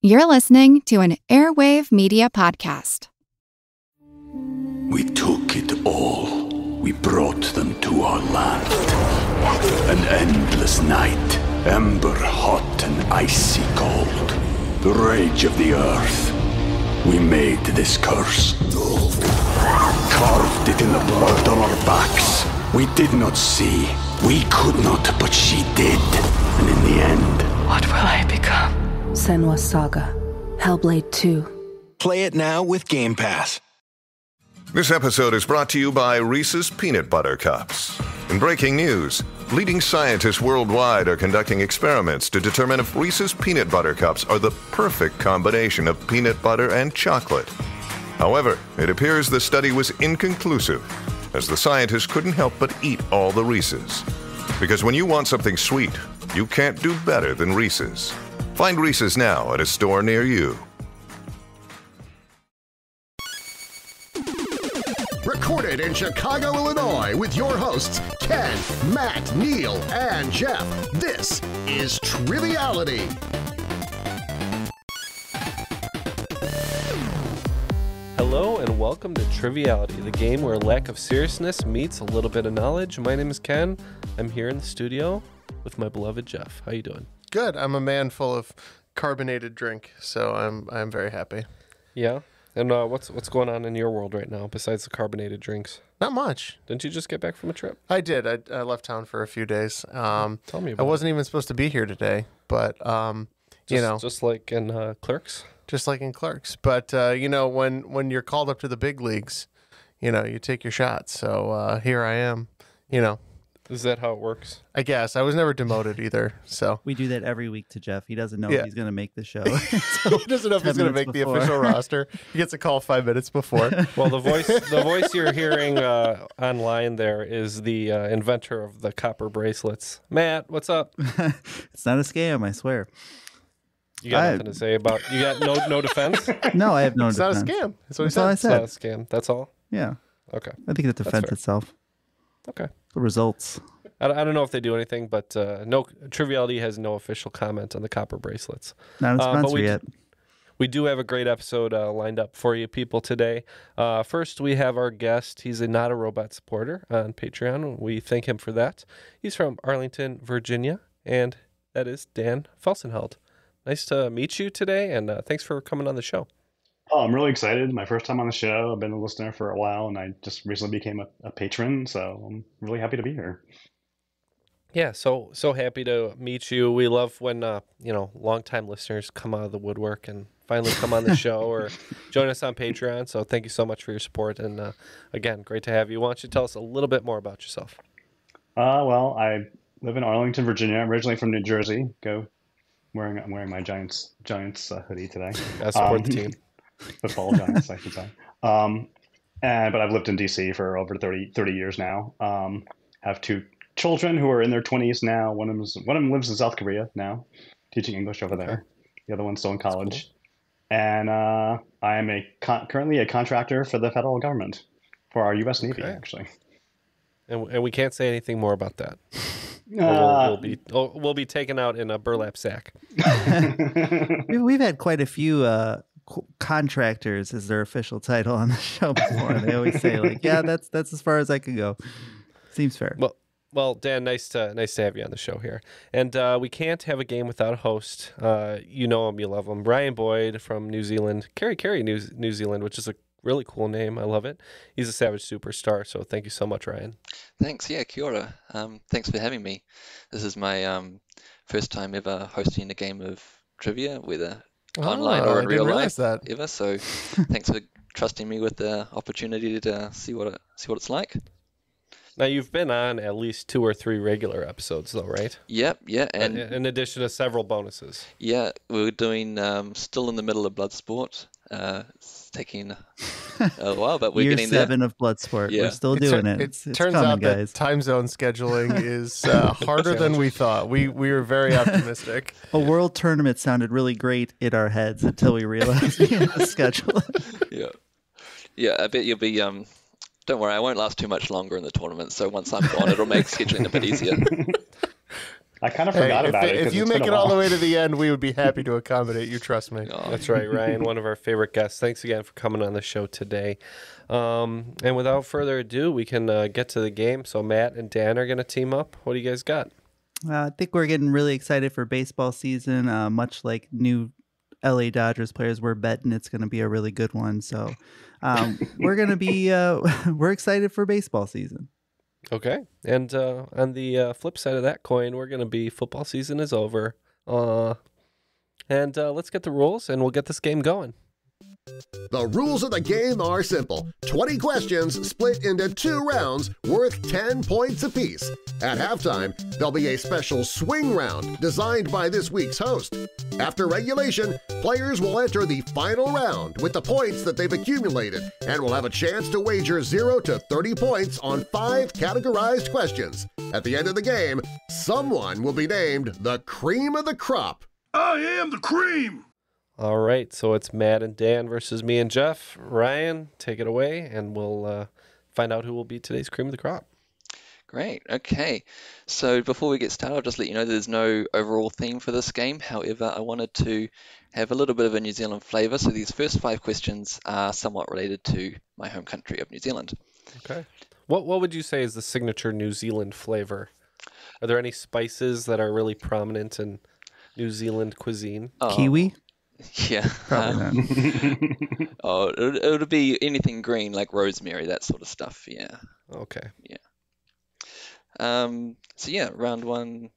You're listening to an Airwave Media podcast. We took it all. We brought them to our land. An endless night, ember hot and icy cold. The rage of the earth. We made this curse. Carved it in the blood on our backs. We did not see. We could not, but she did. And in the end... What will I become? Senua's Saga. Hellblade 2. Play it now with Game Pass. This episode is brought to you by Reese's Peanut Butter Cups. In breaking news, leading scientists worldwide are conducting experiments to determine if Reese's Peanut Butter Cups are the perfect combination of peanut butter and chocolate. However, it appears the study was inconclusive, as the scientists couldn't help but eat all the Reese's. Because when you want something sweet, you can't do better than Reese's. Find Reese's now at a store near you. Recorded in Chicago, Illinois, with your hosts, Ken, Matt, Neil, and Jeff. This is Triviality. Hello and welcome to Triviality, the game where a lack of seriousness meets a little bit of knowledge. My name is Ken. I'm here in the studio with my beloved Jeff. How you doing? Good. I'm a man full of carbonated drink, so I'm very happy. Yeah. And what's going on in your world right now besides the carbonated drinks? Not much. Didn't you just get back from a trip? I did. I left town for a few days. Tell me about I wasn't even supposed to be here today, but just like in Clerks. Just like in Clerks. But when you're called up to the big leagues, you take your shots. So here I am. Is that how it works? I guess. I was never demoted either. So we do that every week to Jeff. He doesn't know if he's going to make the show. So he doesn't know if he's going to make the official roster. He gets a call 5 minutes before. Well, the voice you're hearing online there is the inventor of the copper bracelets. Matt, what's up? It's not a scam, I swear. You got nothing to say about? You got no defense? No, I have no defense. It's not a scam. That's all I said. It's not a scam. That's all? Yeah. Okay. I think it defends itself. Okay. The results. I don't know if they do anything, but no Triviality has no official comment on the copper bracelets. Not a sponsor yet. We do have a great episode lined up for you people today. First, we have our guest. He's a Not a Robot supporter on Patreon. We thank him for that. He's from Arlington, Virginia, and that is Dan Felsenheld. Nice to meet you today, and thanks for coming on the show. Oh, I'm really excited. My first time on the show. I've been a listener for a while, and I just recently became a patron, so I'm really happy to be here. Yeah, so happy to meet you. We love when longtime listeners come out of the woodwork and finally come on the show or join us on Patreon. So thank you so much for your support, and again, great to have you. Why don't you tell us a little bit more about yourself? Well, I live in Arlington, Virginia. I'm originally from New Jersey. I'm wearing my Giants hoodie today. I support the team. Football Giants, I should say. But I've lived in DC for over 30 years now. Have two children who are in their 20s now. One of them lives in South Korea now, teaching English over there. The other one's still in college. Cool. And I am currently a contractor for the federal government, for our U.S. Navy, actually. And we can't say anything more about that. We'll be taken out in a burlap sack. We've had quite a few contractors as their official title on the show before. They always say that's as far as I can go. Seems fair. Well, Dan, nice to have you on the show here. And we can't have a game without a host. You know him, you love him. Ryan Boyd from New Zealand, Kerry, New Zealand, which is a really cool name. I love it. He's a Savage superstar. So thank you so much, Ryan. Thanks. Yeah, kia ora. Thanks for having me. This is my first time ever hosting a game of trivia, whether online or in real life ever. So thanks for trusting me with the opportunity to see what it's like. Now, you've been on at least 2 or 3 regular episodes, though, right? Yep, yeah. And in addition to several bonuses. Yeah, we're doing, still in the middle of Bloodsport. It's taking a while, but we're getting there. Year 7 of Bloodsport. Yeah. We're still doing it. It turns out that time zone scheduling is harder than we thought. We were very optimistic. A world tournament sounded really great in our heads until we realized we had to schedule it. Yeah, I bet you'll be... Don't worry, I won't last too much longer in the tournament, so once I'm gone, it'll make scheduling a bit easier. I kind of forgot about it. If you make it all the way to the end, we would be happy to accommodate you. Trust me. That's right, Ryan, one of our favorite guests. Thanks again for coming on the show today. And without further ado, we can get to the game. So Matt and Dan are going to team up. What do you guys got? I think we're getting really excited for baseball season. Much like new LA Dodgers players, we're betting it's going to be a really good one. So we're going to be we're excited for baseball season. Okay. And on the flip side of that coin, we're going to be football season is over. And let's get the rules and we'll get this game going. The rules of the game are simple. 20 questions split into 2 rounds worth 10 points apiece. At halftime, there'll be a special swing round designed by this week's host. After regulation, players will enter the final round with the points that they've accumulated and will have a chance to wager 0 to 30 points on 5 categorized questions. At the end of the game, someone will be named the cream of the crop. I am the cream! All right, so it's Matt and Dan versus me and Jeff. Ryan, take it away, and we'll find out who will be today's cream of the crop. Great. Okay. So before we get started, I'll just let you know there's no overall theme for this game. However, I wanted to have a little bit of a New Zealand flavour. So these first 5 questions are somewhat related to my home country of New Zealand. Okay. What would you say is the signature New Zealand flavour? Are there any spices that are really prominent in New Zealand cuisine? Kiwi? Yeah. It would be anything green like rosemary, that sort of stuff. Yeah. Okay. Yeah. So yeah, round 1,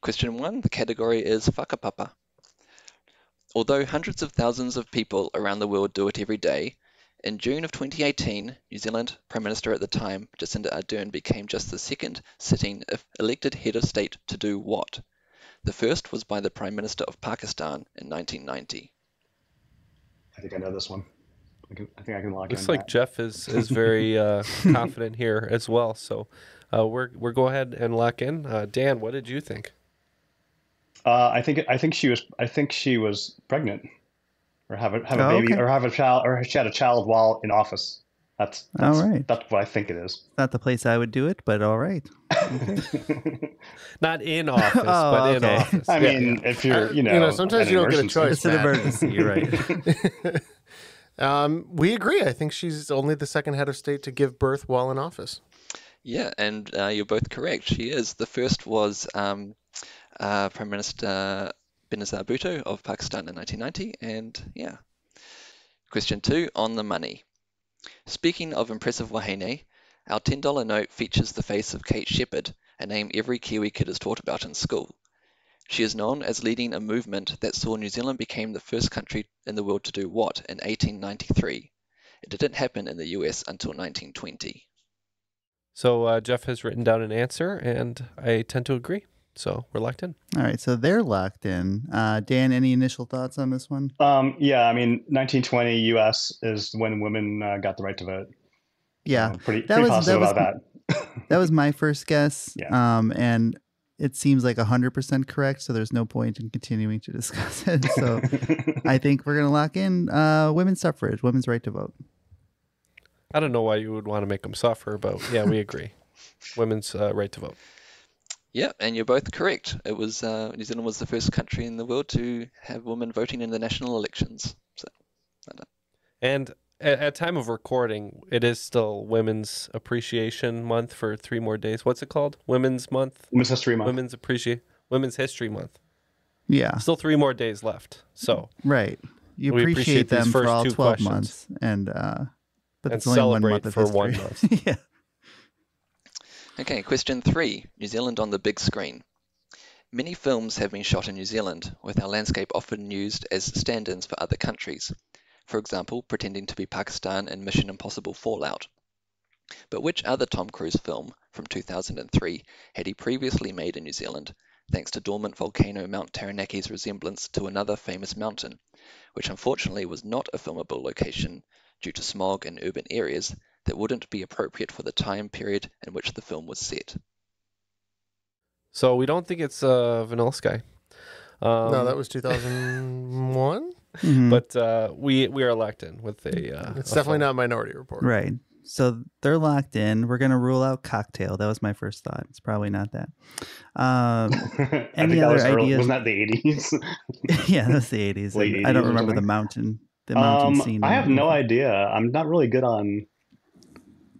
question 1. The category is whakapapa. Although hundreds of thousands of people around the world do it every day, in June of 2018, New Zealand Prime Minister at the time, Jacinda Ardern, became just the second sitting elected head of state to do what? The first was by the Prime Minister of Pakistan in 1990. I think I know this one. I think I can lock in. Looks like Jeff is very confident here as well. So we're go ahead and lock in. Dan, what did you think? I think she was pregnant, or have a baby, okay. or have a child, or she had a child while in office. That's all right. That's what I think it is. Not the place I would do it, but all right. Okay. Not in office, but in office. I mean, if you're, sometimes you don't get a choice. It's an emergency. You're right. We agree. I think she's only the second head of state to give birth while in office. Yeah, and you're both correct. She is. The first was Prime Minister Benazir Bhutto of Pakistan in 1990. And yeah. Question 2, on the money. Speaking of impressive wahine, our $10 note features the face of Kate Shepherd, a name every Kiwi kid is taught about in school. She is known as leading a movement that saw New Zealand become the first country in the world to do what in 1893? It didn't happen in the US until 1920. So Jeff has written down an answer, and I tend to agree. So we're locked in. All right, so they're locked in. Dan, any initial thoughts on this one? Yeah, I mean, 1920 U.S. is when women got the right to vote. Yeah, pretty positive about that. That was my first guess. Yeah. And it seems like 100% correct, so there's no point in continuing to discuss it. So I think we're going to lock in women's suffrage, women's right to vote. I don't know why you would want to make them suffer, but yeah, we agree. Women's right to vote. Yeah, and you're both correct. It was New Zealand was the first country in the world to have women voting in the national elections. So, and at time of recording, it is still Women's Appreciation Month for 3 more days. What's it called? Women's Month? Women's History Month. Women's History Month. Yeah. Still 3 more days left. So right. You appreciate them for all 12 questions. months. But and it's only 1 month celebrate of for history. 1 month. Yeah. Okay, question 3, New Zealand on the big screen. Many films have been shot in New Zealand, with our landscape often used as stand-ins for other countries. For example, pretending to be Pakistan in Mission Impossible Fallout. But which other Tom Cruise film from 2003 had he previously made in New Zealand, thanks to dormant volcano Mount Taranaki's resemblance to another famous mountain, which unfortunately was not a filmable location due to smog in urban areas that wouldn't be appropriate for the time period in which the film was set? So we don't think it's Vanilla Sky. No, that was 2001. Mm-hmm. But we are locked in with a... it's definitely not Minority Report. Right. So they're locked in. We're going to rule out cocktail. That was my first thought. It's probably not that. Any other ideas? Wasn't that the 80s? Yeah, that's the 80s. Late 80s I don't or remember the something? mountain scene. I have no idea. I'm not really good on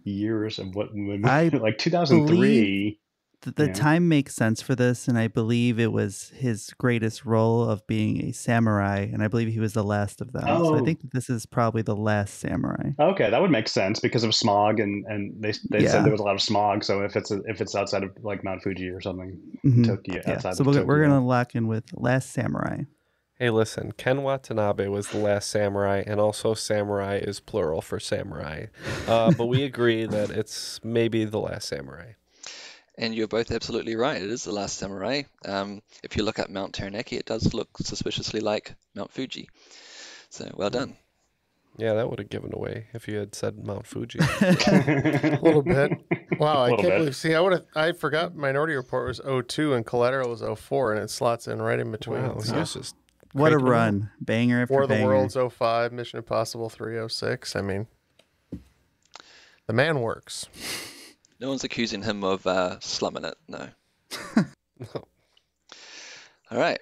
years of what like 2003. The time makes sense for this, and I believe it was his greatest role of being a samurai, and I believe he was the last of them. So I think this is probably the last samurai. Okay, that would make sense because of smog, and they said there was a lot of smog. So if it's outside of like Mount Fuji or something, Tokyo, outside so of Tokyo. We're gonna lock in with last samurai. Hey, listen, Ken Watanabe was the last samurai, and also samurai is plural for samurai. But we agree that it's maybe the last samurai. And you're both absolutely right. It is the last samurai. If you look at Mount Taranaki, it does look suspiciously like Mount Fuji. So well done. Yeah, that would have given away if you had said Mount Fuji. A little bit. Wow, I can't believe. See, I forgot Minority Report was 02 and Collateral was 04, and it slots in right in between. Wow, so. just what a run. Banger after War of the banger. Worlds 05, Mission Impossible 306. I mean, the man works. No one's accusing him of slumming it, no. No. All right.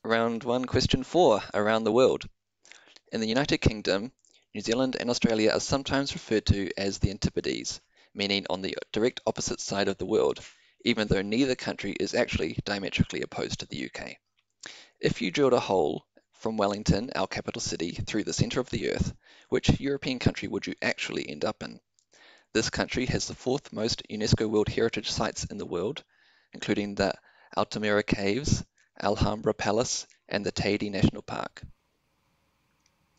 Round 1, question 4, around the world. In the United Kingdom, New Zealand and Australia are sometimes referred to as the Antipodes, meaning on the direct opposite side of the world, even though neither country is actually diametrically opposed to the UK. If you drilled a hole from Wellington, our capital city, through the centre of the Earth, which European country would you actually end up in? This country has the 4th most UNESCO World Heritage Sites in the world, including the Altamira Caves, Alhambra Palace, and the Teide National Park.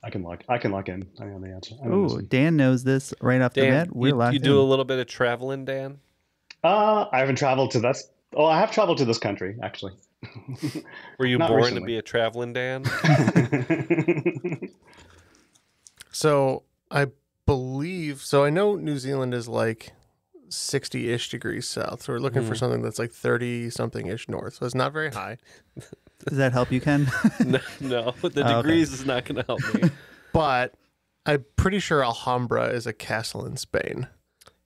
I can lock in. I know the answer. Oh, Dan knows this right off the bat. We're locked you do a little bit of traveling, Dan? I haven't traveled to this. Oh, I have traveled to this country, actually. Were you Not born recently. to be a traveling Dan? So I believe, I know New Zealand is like 60-ish degrees south. So we're looking for something that's like 30-something-ish north. So it's not very high. Does that help you, Ken? No, the degrees is not going to help me. But I'm pretty sure Alhambra is a castle in Spain.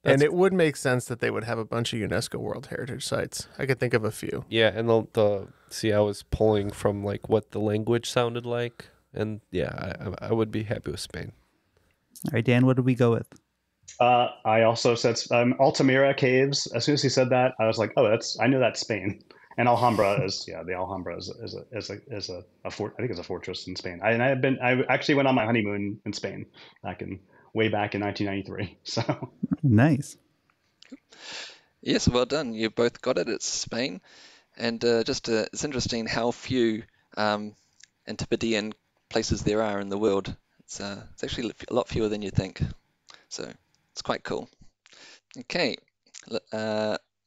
And it would make sense that they would have a bunch of UNESCO World Heritage Sites. I could think of a few. Yeah, and I was pulling from like what the language sounded like. And yeah, I would be happy with Spain. All right, Dan, what did we go with? I also said Altamira Caves. As soon as he said that, I was like, oh, I know that's Spain. And Alhambra is the Alhambra is a fort. I think it's a fortress in Spain. I actually went on my honeymoon in Spain way back in 1993. So nice. Yes, well done. You both got it. It's Spain, and it's interesting how few Antipodean places there are in the world. It's actually a lot fewer than you think. So it's quite cool. Okay,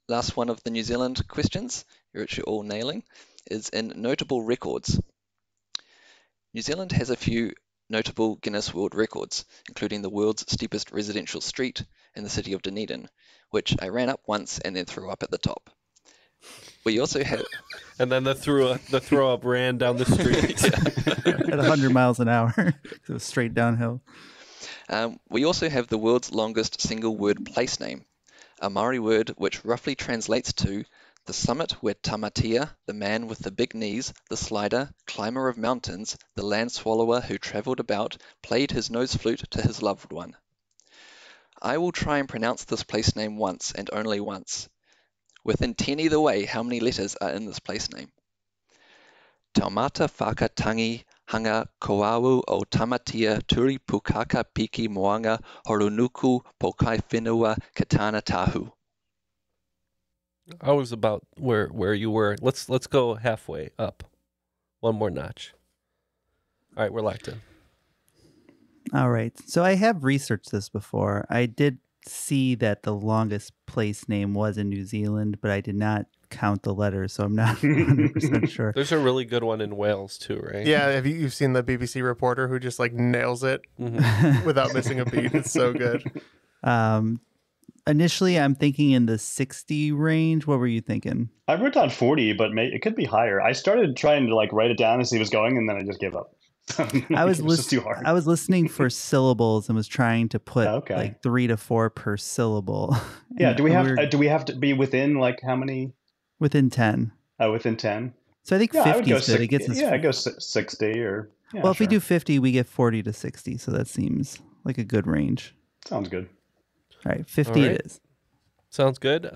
last one of the New Zealand questions, which you're all nailing, is in notable records. New Zealand has a few notable Guinness World Records, including the world's steepest residential street in the city of Dunedin, which I ran up once and then threw up at the top. We also have... And then the throw up ran down the street. At 100 miles an hour. It was straight downhill. We also have the world's longest single-word place name, a Maori word which roughly translates to the summit where Tamatea, the man with the big knees, the slider, climber of mountains, the land swallower who travelled about, played his nose flute to his loved one. I will try and pronounce this place name once and only once. Within 10 either way, how many letters are in this place name? Taumata whakatangi hanga koawu o Tamatea turi pukaka piki moanga horunuku pokai whenua katana tahu. I was about where you were. Let's go halfway up. One more notch. All right, we're locked in. All right. So I have researched this before. I did see that the longest place name was in New Zealand, but I did not count the letters, so I'm not 100% sure. There's a really good one in Wales too, right? Yeah, have you've seen the BBC reporter who just like nails it without missing a beat? It's so good. Initially, I'm thinking in the 60 range. What were you thinking? I wrote down 40, but it could be higher. I started trying to like write it down as he was going, and then I just gave up. It's just too hard. I was listening for syllables and was trying to put like 3 to 4 per syllable. Yeah. Do we have to be within like how many? Within 10. Oh, within 10. So I think 50 is good. It gets us. Yeah, I go 60 or. Yeah, well, if we do 50, we get 40 to 60. So that seems like a good range. Sounds good. All right, 50 it is. Sounds good.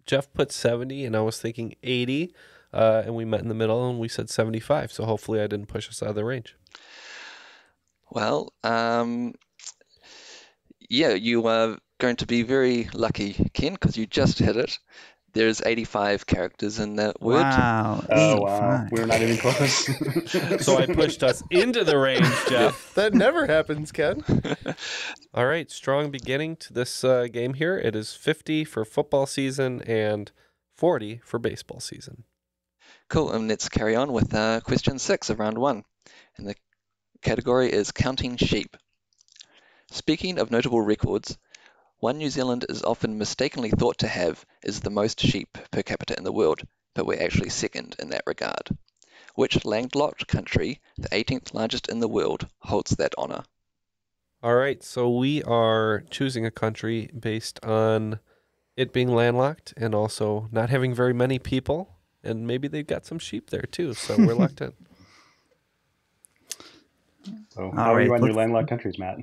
Jeff put 70, and I was thinking 80, and we met in the middle, and we said 75. So hopefully I didn't push us out of the range. Well, you are going to be very lucky, Ken, because you just hit it. There's 85 characters in that word. Wow. Oh, wow. We're not even close. So I pushed us into the range, Jeff. That never happens, Ken. All right. Strong beginning to this game here. It is 50 for football season and 40 for baseball season. Cool. And let's carry on with question 6 of round 1. And the category is counting sheep. Speaking of notable records, one New Zealand is often mistakenly thought to have is the most sheep per capita in the world, but we're actually second in that regard. Which landlocked country, the 18th largest in the world, holds that honor? All right, so we are choosing a country based on it being landlocked and also not having very many people, and maybe they've got some sheep there too, so we're locked in. So how are you on your landlocked countries, Matt?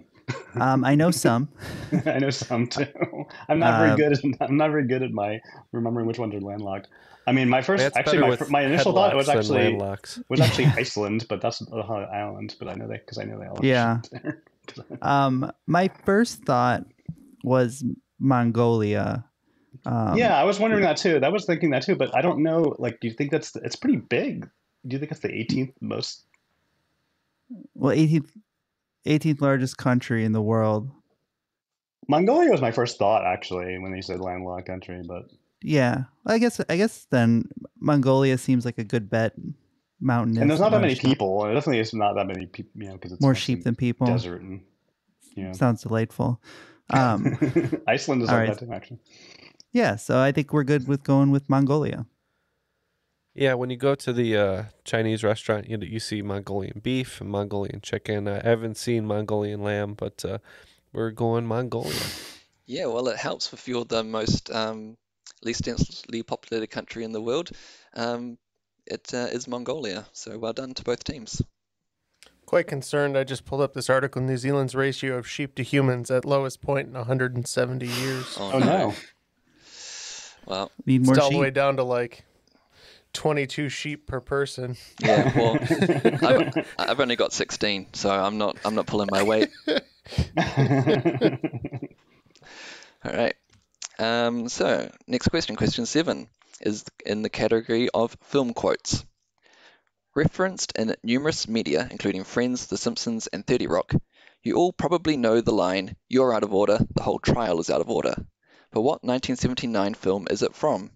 I know some. I know some too. I'm not very good at my remembering which ones are landlocked. I mean, my initial thought was actually Iceland, but that's an island. But I know they all. Yeah. My first thought was Mongolia. I was wondering that too. I was thinking that too, but I don't know. Like, do you think it's pretty big? Do you think it's the 18th most? Well, 18th largest country in the world. Mongolia was my first thought, actually, when they said landlocked country. But yeah, I guess then Mongolia seems like a good bet. Mountainous, and there's not that many people. It definitely is not that many people, because it's more sheep than people. Desert and sounds delightful. Iceland is like that too, actually. Yeah, so I think we're good with going with Mongolia. Yeah, when you go to the Chinese restaurant, you see Mongolian beef and Mongolian chicken. I haven't seen Mongolian lamb, but we're going Mongolia. Yeah, well, it helps if you're the most least densely populated country in the world. It is Mongolia, so well done to both teams. Quite concerned. I just pulled up this article. New Zealand's ratio of sheep to humans at lowest point in 170 years. Oh no. Well, need more it's all sheep. the way down to like 22 sheep per person. Yeah, well, I've only got 16, so I'm not pulling my weight. All right. So next question 7, is in the category of film quotes. Referenced in numerous media, including Friends, The Simpsons, and 30 Rock, you all probably know the line, "You're out of order, the whole trial is out of order." But what 1979 film is it from?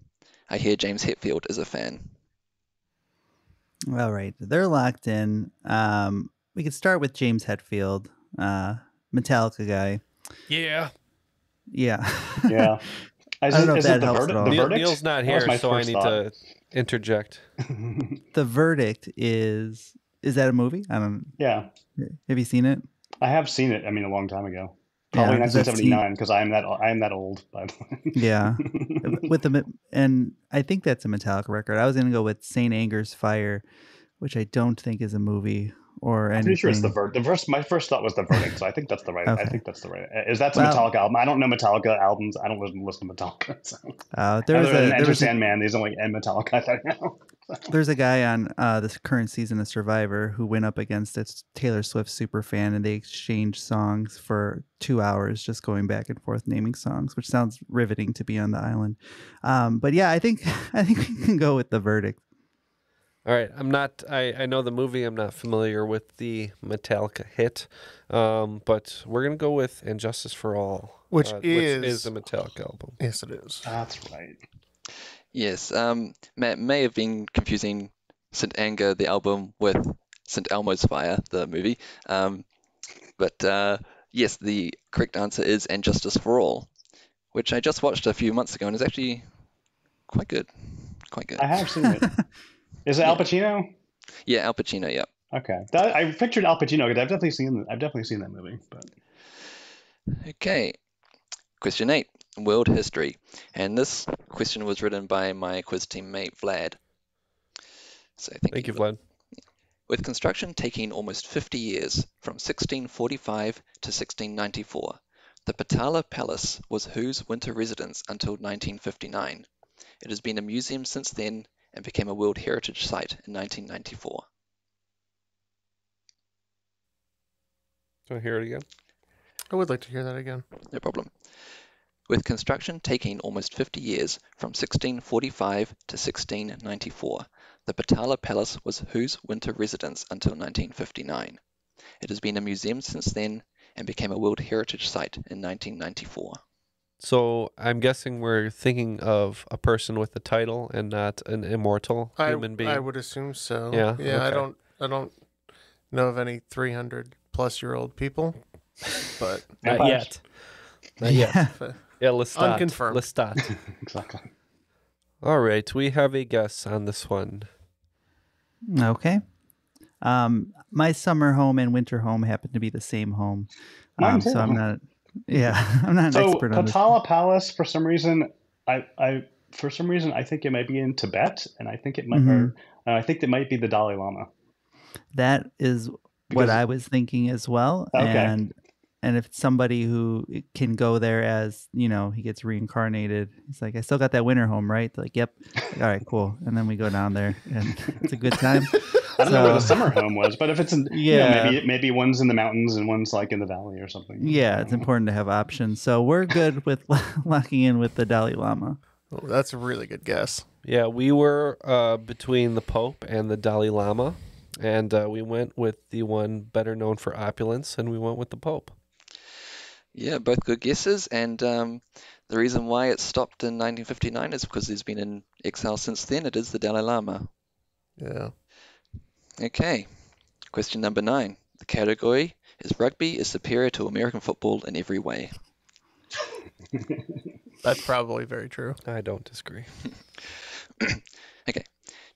I hear James Hetfield is a fan. All right, they're locked in. We could start with James Hetfield, Metallica guy. Yeah. Yeah. Yeah. I don't know if that helps at all. Neil's not here, so I need to interject. The Verdict is that a movie? I don't. Yeah. Have you seen it? I have seen it. I mean, a long time ago. Probably 1979, because I am that old. By the way. Yeah. And I think that's a Metallica record. I was gonna go with Saint Anger's Fire, which I don't think is a movie or anything. I'm pretty sure it's the Verdict. My first thought was the Verdict, so I think that's the right. Okay. I think that's the right. Is that the Metallica album? I don't know Metallica albums. I don't listen to Metallica. So. There was Sandman. There's only and Metallica. I thought now. There's a guy on this current season of Survivor who went up against a Taylor Swift super fan, and they exchanged songs for 2 hours, just going back and forth naming songs, which sounds riveting to be on the island. But yeah, I think we can go with The Verdict. All right, I know the movie. I'm not familiar with the Metallica hit, but we're gonna go with "And Justice for All," which is a Metallica album. Yes, it is. That's right. Yes, Matt may have been confusing St. Anger, the album, with St. Elmo's Fire, the movie. But yes, the correct answer is "And Justice for All," which I just watched a few months ago and is actually quite good. Quite good. I have seen it. Is it Al Pacino? Yeah, Al Pacino, yeah. Okay, I pictured Al Pacino because I've definitely seen that movie. But Okay, question 8, world history, and this question was written by my quiz teammate Vlad. So thank you, Vlad. With construction taking almost 50 years, from 1645 to 1694, the Patala Palace was whose winter residence until 1959. It has been a museum since then and became a World Heritage Site in 1994. Do you want to hear it again? I would like to hear that again. No problem. With construction taking almost 50 years, from 1645 to 1694, the Patala Palace was whose winter residence until 1959. It has been a museum since then and became a World Heritage Site in 1994. So I'm guessing we're thinking of a person with a title and not an immortal human being. I would assume so. Yeah. Yeah. Okay. I don't know of any 300-plus-year-old people, but Not yet. Not yet. Yeah, Lestat. Unconfirmed. Lestat. Exactly. All right, we have a guess on this one. Okay. My summer home and winter home happen to be the same home. Mine too. So I'm not. Yeah, I'm not an expert on this. Patala Palace, for some reason, I think it might be in Tibet, and I think it might, I think it might be the Dalai Lama. That is what I was thinking as well. Okay. And if it's somebody who can go there as, he gets reincarnated, he's like, I still got that winter home, right? They're like, yep. All right, cool. And then we go down there and it's a good time. I don't know where the summer home was, but if it's in, maybe one's in the mountains and one's like in the valley or something. Yeah, it's important to have options. So we're good with locking in with the Dalai Lama. Oh, that's a really good guess. Yeah, we were between the Pope and the Dalai Lama, and we went with the one better known for opulence, and we went with the Pope. Yeah, both good guesses, and the reason why it stopped in 1959 is because he's been in exile since then. It is the Dalai Lama. Yeah. Okay, question number 9. The category is rugby is superior to American football in every way. That's probably very true. I don't disagree. Okay,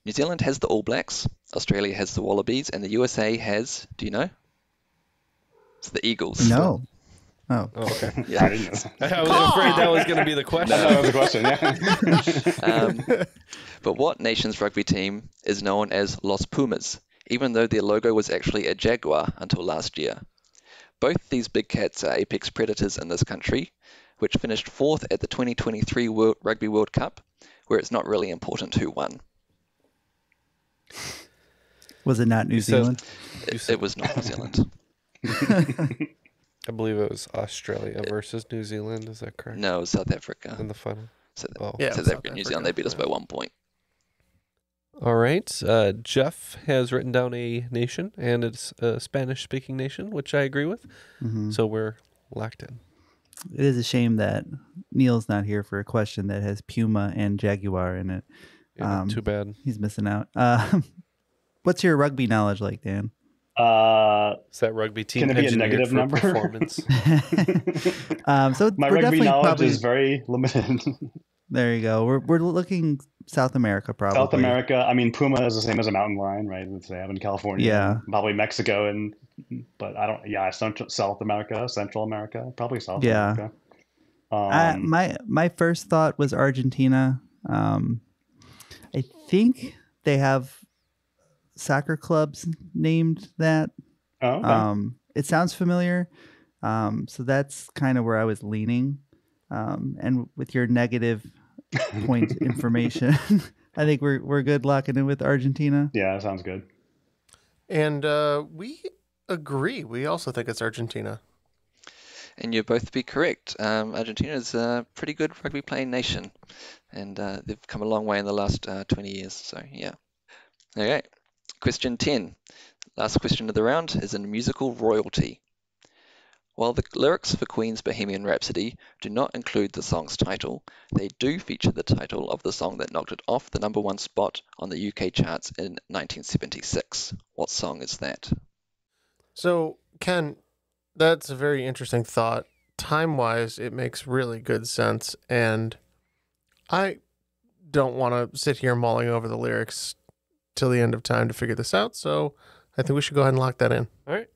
New Zealand has the All Blacks, Australia has the Wallabies, and the USA has, do you know? It's the Eagles. No. Oh, okay. Yeah. I didn't know. I was afraid that was going to be the question. That was the question, yeah. But what nation's rugby team is known as Los Pumas, even though their logo was actually a jaguar until last year? Both these big cats are apex predators in this country, which finished 4th at the 2023 Rugby World Cup, where it's not really important who won. Was it not New Zealand? It was not New Zealand. I believe it was Australia versus New Zealand. Is that correct? No, it was South Africa. In the final. South South Africa and New Zealand, they beat us by 1 point. All right. Jeff has written down a nation, and it's a Spanish-speaking nation, which I agree with. Mm-hmm. So we're locked in. It is a shame that Neil's not here for a question that has Puma and Jaguar in it. Yeah, too bad. He's missing out. What's your rugby knowledge like, Dan? Is that rugby team can it be a negative number? Performance? So my rugby knowledge is very limited. There you go. We're looking South America, probably. South America. I mean, Puma is the same as a mountain lion, right? That they have in California. Yeah. Probably Mexico, but I don't. Yeah, South America, Central America, probably South America. My first thought was Argentina. I think they have soccer clubs named that. Oh, okay. It sounds familiar. So that's kind of where I was leaning. And with your negative point information, I think we're good locking in with Argentina. Yeah, that sounds good. And we agree. We also think it's Argentina. And you'll both be correct. Argentina is a pretty good rugby playing nation, and they've come a long way in the last 20 years. So, yeah. Okay. Question 10. Last question of the round is in musical royalty. While the lyrics for Queen's Bohemian Rhapsody do not include the song's title, they do feature the title of the song that knocked it off the #1 spot on the UK charts in 1976. What song is that? So, Ken, that's a very interesting thought. Time-wise, it makes really good sense, and I don't want to sit here mulling over the lyrics till the end of time to figure this out, so I think we should go ahead and lock that in. All right.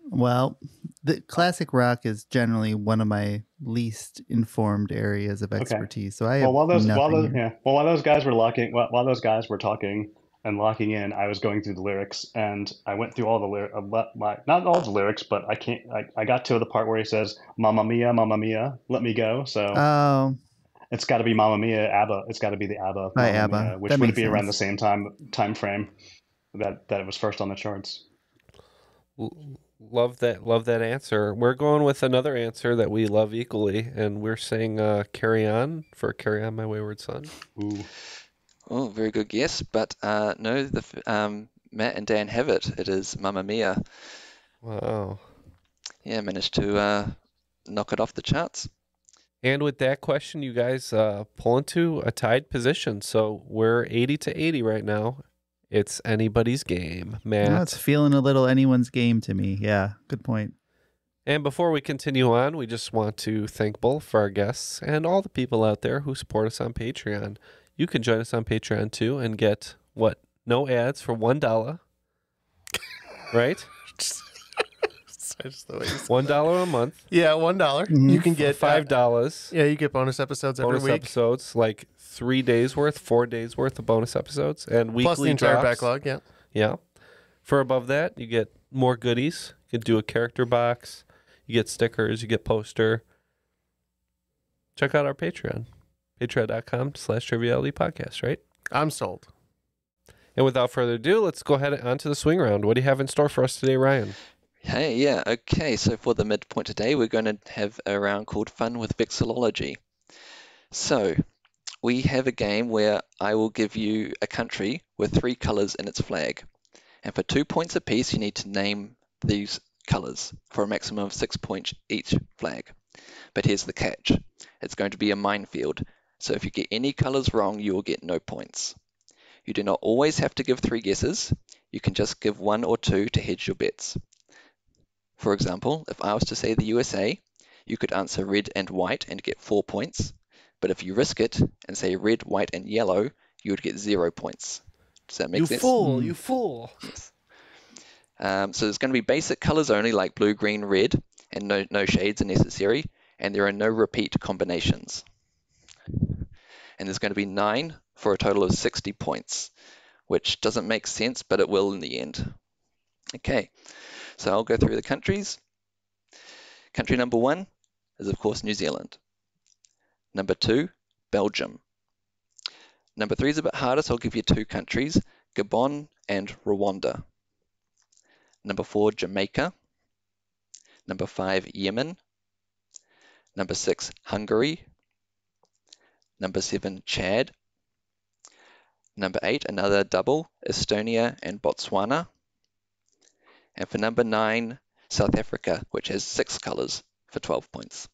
Well, the classic rock is generally one of my least informed areas of expertise. So I have while those guys were talking and locking in, I was going through the lyrics, and I went through all the not all the lyrics, but I got to the part where he says "Mamma Mia, let me go." So it's got to be Mamma Mia, ABBA. It's got to be the ABBA, by Mamma ABBA, Mia, which would be around the same time frame that it was first on the charts. Love that answer. We're going with another answer that we love equally, and we're saying "Carry On" for "Carry On, My Wayward Son." Ooh. Oh, very good guess, but no, Matt and Dan have it. It is Mamma Mia. Wow. Yeah, managed to knock it off the charts. And with that question, you guys pull into a tied position. So we're 80-80 right now. It's anybody's game, Matt. It's feeling a little anyone's game to me. Yeah, good point. And before we continue on, we just want to thank both our guests and all the people out there who support us on Patreon. You can join us on Patreon too and get no ads for $1, right? $1 a month. Yeah, $1. Mm-hmm. You can get $5. Yeah, you get bonus episodes every week. Bonus episodes, like 3 days worth, 4 days worth of bonus episodes, and weekly plus the entire drops. backlog. Yeah, yeah. For above that, you get more goodies. You can do a character box. You get stickers. You get poster. Check out our Patreon. Patreon.com/trivialitypodcast, right? I'm sold. And without further ado, let's go ahead on to the swing round. What do you have in store for us today, Ryan? Hey, yeah, okay. So for the midpoint today, we're going to have a round called Fun with Vexillology. So we have a game where I will give you a country with 3 colors in its flag. And for 2 points apiece, you need to name these colors for a maximum of 6 points each flag. But here's the catch. It's going to be a minefield. So if you get any colors wrong, you will get no points. You do not always have to give 3 guesses. You can just give 1 or 2 to hedge your bets. For example, if I was to say the USA, you could answer red and white and get 4 points. But if you risk it and say red, white, and yellow, you would get 0 points. Does that make sense? You fool. Yes. So there's going to be basic colors only, like blue, green, red, and no shades are necessary. And there are no repeat combinations. And there's going to be 9 for a total of 60 points, which doesn't make sense, but it will in the end. Okay, so I'll go through the countries. Country number 1 is, of course, New Zealand. Number 2, Belgium. Number 3 is a bit harder, so I'll give you 2 countries, Gabon and Rwanda. Number 4, Jamaica. Number 5, Yemen. Number 6, Hungary. Number 7, Chad. Number 8, another double, Estonia and Botswana. And for number 9, South Africa, which has 6 colors for 12 points.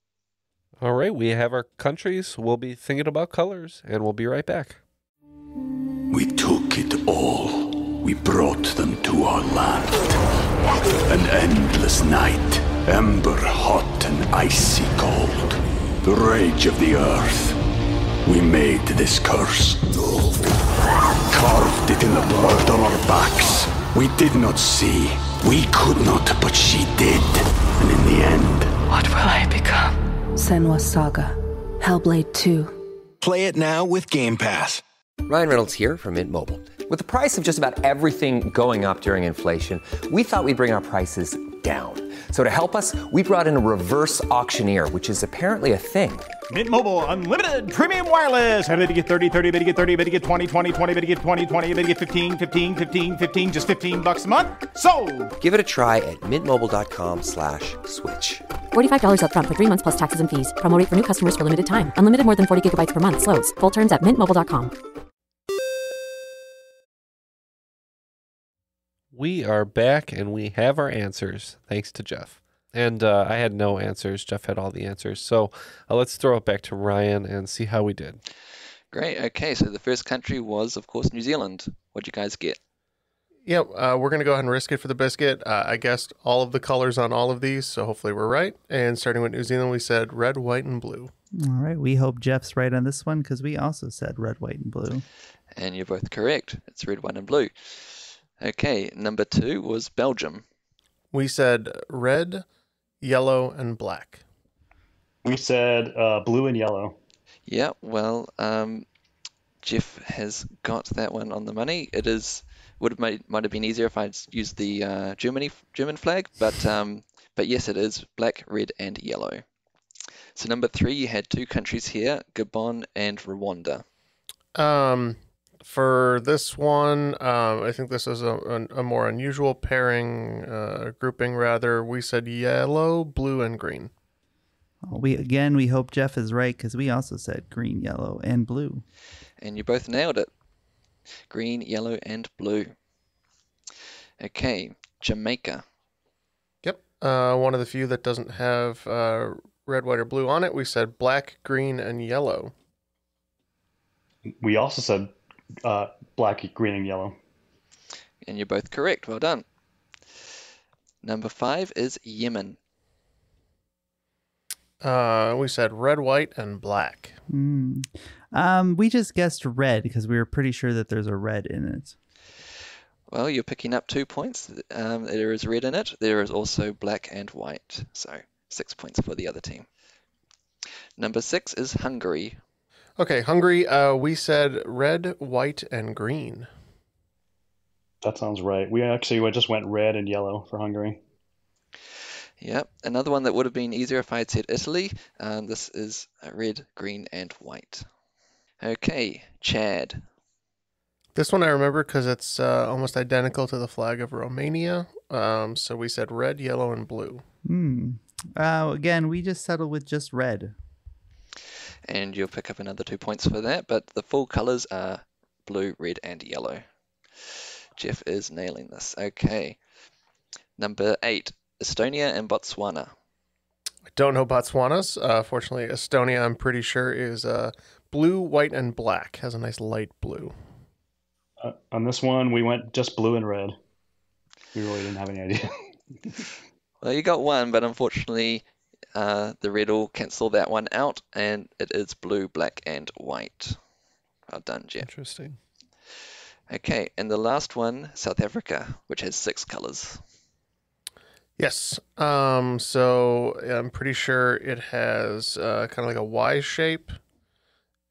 All right, we have our countries. We'll be thinking about colors, and we'll be right back. We took it all. We brought them to our land. An endless night, ember hot and icy cold. The rage of the earth. We made this curse. Carved it in the blood on our backs. We did not see. We could not, but she did. And in the end... What will I become? Senua's Saga. Hellblade 2. Play it now with Game Pass. Ryan Reynolds here from Mint Mobile. With the price of just about everything going up during inflation, we thought we'd bring our prices down. So to help us, we brought in a reverse auctioneer, which is apparently a thing. Mint Mobile Unlimited Premium Wireless. How to get 30, 30, bit to get 30, bit to get 20, 20, 20, bit to get 20, 20, bit to get 15, 15, 15, 15, just $15 a month? Sold! Give it a try at mintmobile.com/switch. $45 up front for 3 months plus taxes and fees. Promo rate for new customers for limited time. Unlimited more than 40 gigabytes per month. Slows full terms at mintmobile.com. We are back, and we have our answers, thanks to Jeff. And I had no answers. Jeff had all the answers. So let's throw it back to Ryan and see how we did. Great. Okay, so the first country was, of course, New Zealand. What'd you guys get? Yeah, we're going to go ahead and risk it for the biscuit. I guessed all of the colors on all of these, so hopefully we're right. And starting with New Zealand, we said red, white, and blue. All right, we hope Jeff's right on this one because we also said red, white, and blue. And you're both correct. It's red, white, and blue. Okay, number 2 was Belgium. We said red, yellow, and black. We said blue and yellow. Yeah, well, Jeff has got that one on the money. It might have been easier if I'd used the German flag, but yes, it is black, red, and yellow. So number 3, you had 2 countries here, Gabon and Rwanda. For this one, I think this is a more unusual pairing, grouping rather. We said yellow, blue, and green. We hope Jeff is right because we also said green, yellow, and blue. And you both nailed it. Green, yellow, and blue. Okay, Jamaica. Yep. One of the few that doesn't have red, white, or blue on it. We said black, green, and yellow. We also said black, green, and yellow. And you're both correct. Well done. Number 5 is Yemen. We said red, white, and black. We just guessed red because we were pretty sure that there's a red in it. Well, you're picking up 2 points. There is red in it. There is also black and white. So 6 points for the other team. Number 6 is Hungary. Okay, Hungary, we said red, white, and green. That sounds right. We actually just went red and yellow for Hungary. Yep, another one that would have been easier if I had said Italy. This is red, green, and white. Okay, Chad. This one I remember because it's almost identical to the flag of Romania. So we said red, yellow, and blue. Again, we just settled with just red. And you'll pick up another 2 points for that, but the full colors are blue, red, and yellow. Jeff is nailing this. Okay. Number 8, Estonia and Botswana. I don't know Botswana's. Fortunately, Estonia, I'm pretty sure, is blue, white, and black. Has a nice light blue. On this one, we went just blue and red. We really didn't have any idea. Well, you got one, but unfortunately, the red will cancel that one out, and it is blue, black, and white. Well done, Jeff. Interesting. Okay, and the last one, South Africa, which has 6 colors. Yes. So I'm pretty sure it has kind of like a Y shape.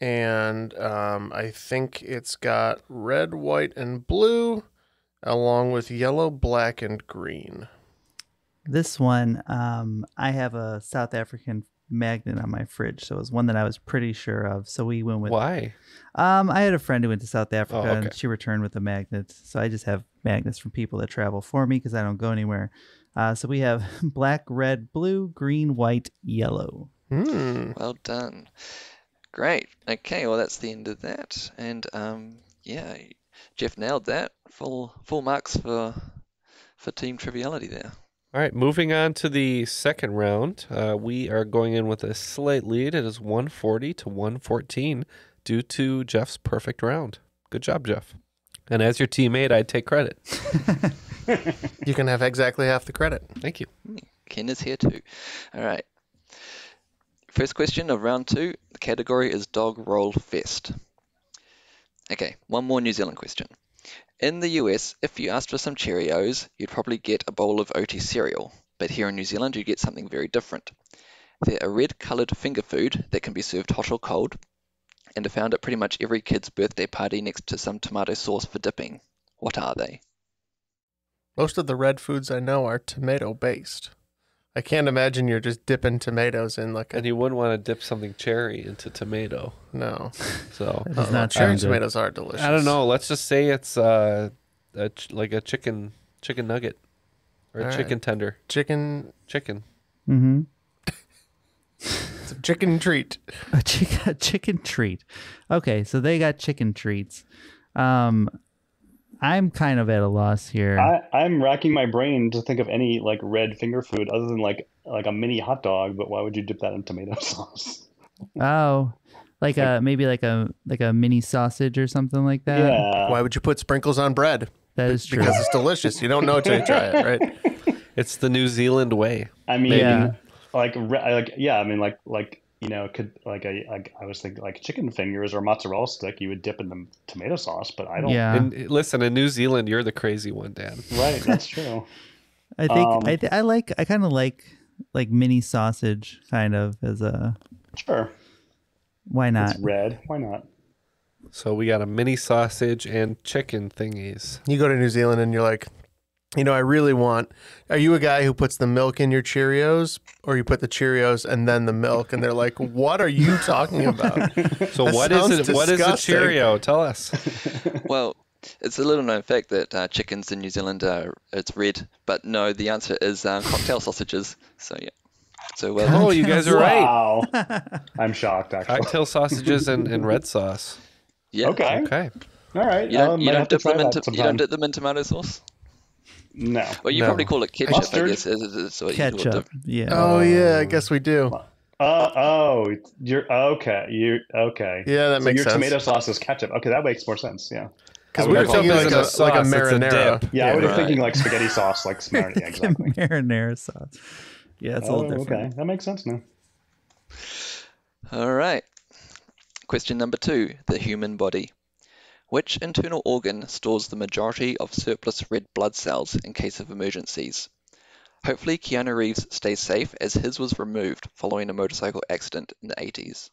And I think it's got red, white, and blue, along with yellow, black, and green. This one, I have a South African magnet on my fridge, so it was one that I was pretty sure of. So we went with. Why? I had a friend who went to South Africa, okay. and she returned with a magnet. So I just have magnets from people that travel for me because I don't go anywhere. So we have black, red, blue, green, white, yellow. Well done. Great. Okay, well that's the end of that. And yeah, Jeff nailed that. Full marks for Team Triviality there. All right, moving on to the second round. We are going in with a slight lead. It is 140 to 114 due to Jeff's perfect round. Good job, Jeff. And as your teammate, I'd take credit. You can have exactly half the credit. Thank you. Ken is here too. All right. First question of round 2. The category is Dog Roll Fest. Okay, one more New Zealand question. In the US, if you asked for some Cheerios, you'd probably get a bowl of OT cereal. But here in New Zealand, you get something very different. They're a red-coloured finger food that can be served hot or cold, and are found at pretty much every kid's birthday party next to some tomato sauce for dipping. What are they? Most of the red foods I know are tomato-based. I can't imagine you're just dipping tomatoes in like a... And you wouldn't want to dip something cherry into tomato. No. So cherry tomatoes are delicious. I don't know. Let's just say it's like a chicken nugget or a chicken tender. Chicken. Mm-hmm. It's a chicken treat. A chicken treat. Okay, so they got chicken treats. I'm kind of at a loss here. I'm racking my brain to think of any like red finger food other than like a mini hot dog. But why would you dip that in tomato sauce? Oh, like maybe like a mini sausage or something like that. Yeah. Why would you put sprinkles on bread? That is true. Because it's delicious. You don't know until you try it, right? It's the New Zealand way. I mean, Yeah. like could I was thinking like chicken fingers or mozzarella stick you would dip in the tomato sauce, but I don't. Yeah. And listen, in New Zealand, you're the crazy one, Dan. Right, that's true. I think I kind of like mini sausage kind of as a. Sure. Why not? It's red. Why not? So we got a mini sausage and chicken thingies. You go to New Zealand and you're like, I really want. Are you a guy who puts the milk in your Cheerios, or you put the Cheerios and then the milk? And they're like, "What are you talking about?" So what is it? What is a Cheerio? Tell us. Well, it's a little known fact that chickens in New Zealand it's red, but no, the answer is cocktail sausages. So yeah. So well. Oh, you guys are right. Wow. I'm shocked. Actually, cocktail sausages and red sauce. Yeah. Okay. All right. You don't dip them in tomato sauce. No. Well, you probably call it ketchup, I guess. So Ketchup. Yeah. Oh yeah, I guess we do. You're okay. Yeah, that makes your sense. Tomato sauce is ketchup. Okay, that makes more sense. Yeah. Because we were thinking like a marinara. Yeah, I was thinking like spaghetti sauce, like marinara. Yeah, exactly. Marinara sauce. Yeah, it's a little different. Okay, that makes sense now. All right. Question number 2: the human body. Which internal organ stores the majority of surplus red blood cells in case of emergencies? Hopefully Keanu Reeves stays safe, as his was removed following a motorcycle accident in the 80s.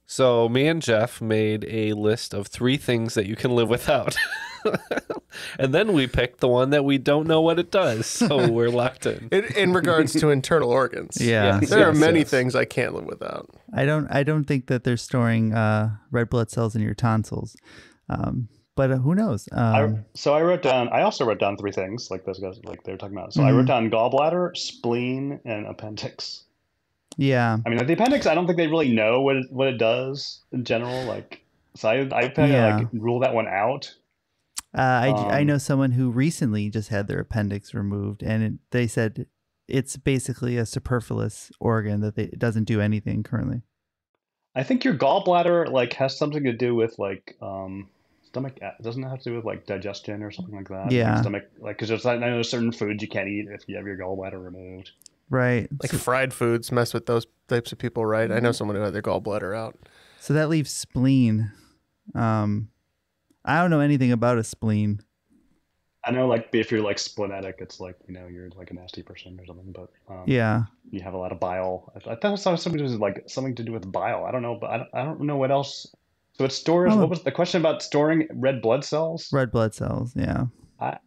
So me and Jeff made a list of 3 things that you can live without. And then we picked the one that we don't know what it does. So we're locked in. In regards to internal organs. Yeah. There are many things I can't live without. I don't think that they're storing red blood cells in your tonsils. But who knows? I also wrote down 3 things like those guys, like they were talking about. So I wrote down gallbladder, spleen, and appendix. Yeah. I mean, the appendix, I don't think they really know what it does in general. Like, so I like rule that one out. I know someone who recently just had their appendix removed, and they said it's basically a superfluous organ that it doesn't do anything currently. I think your gallbladder like has something to do with like stomach. Doesn't it have to do with like digestion or something like that? Yeah. Like stomach, like because I know there's certain foods you can't eat if you have your gallbladder removed. Right. Like fried foods mess with those types of people, right? I know someone who had their gallbladder out. So that leaves spleen. I don't know anything about a spleen. I know, like, if you're like splenetic, it's like, you're like a nasty person or something. But yeah, you have a lot of bile. I thought something was like something to do with bile. I don't know, but I don't know what else. So it stores. What was the question about storing red blood cells? Red blood cells. Yeah. I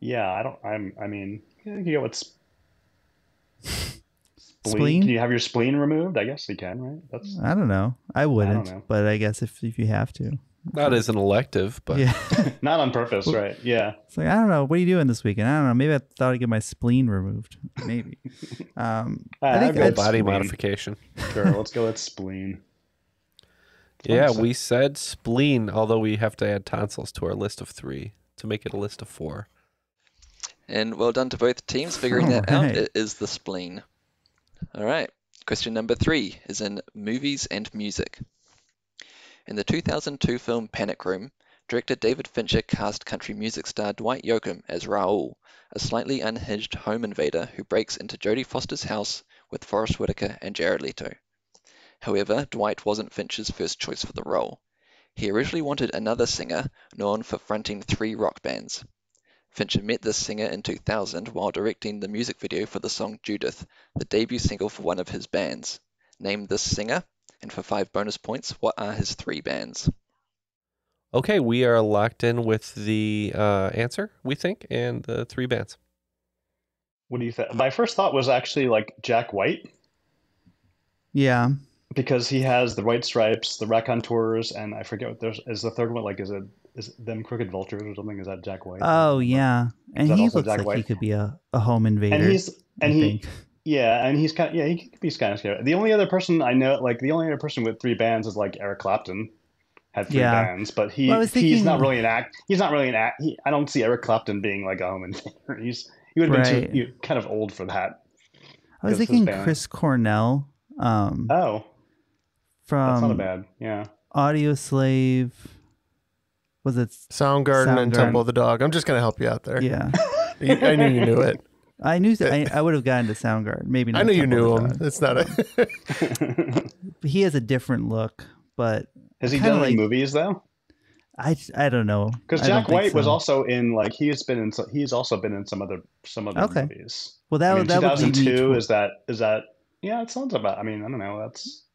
mean, you go with spleen. Can you have your spleen removed? I guess you can, right? I don't know. I wouldn't, but I guess if you have to. Not as an elective, but yeah. Not on purpose, right? Yeah. It's like, I don't know. What are you doing this weekend? I don't know. Maybe I thought I'd get my spleen removed. Maybe. I think body modification. Sure, let's go with spleen. Yeah, we said spleen, although we have to add tonsils to our list of 3 to make it a list of 4. And well done to both teams figuring that out. It is the spleen. All right. Question number 3 is in movies and music. In the 2002 film Panic Room, director David Fincher cast country music star Dwight Yoakam as Raoul, a slightly unhinged home invader who breaks into Jodie Foster's house with Forrest Whitaker and Jared Leto. However, Dwight wasn't Fincher's first choice for the role. He originally wanted another singer known for fronting 3 rock bands. Fincher met this singer in 2000 while directing the music video for the song Judith, the debut single for one of his bands. Name this singer. And for 5 bonus points, what are his 3 bands? Okay, we are locked in with the answer, we think, and the 3 bands. What do you think? My first thought was actually like Jack White. Yeah. Because he has the White Stripes, the Raconteurs, and I forget what is the third one. Like, is them Crooked Vultures or something? Is that Jack White? Oh yeah, and he looks Jack like White? he could be a home invader. And he could be kind of scary. The only other person I know, like the only other person with 3 bands is like Eric Clapton, had 3 bands, but he's not really an act. He's not really an act. I don't see Eric Clapton being like a home invader. He would have been too kind of old for that. I was thinking Chris Cornell. From that's not a bad. Yeah. Audio Slave. Was it Soundgarden and Temple of the Dog? I'm just gonna help you out there. Yeah. I knew you knew it. I knew. I would have gotten to Soundgarden. Maybe not. I knew you knew Temple him. of God. It's not a. He has a different look, but has he done any movies though? I don't know. Because Jack White was also in he's also been in some other movies. Well, that 2002 is that yeah, it sounds about. I mean, I don't know.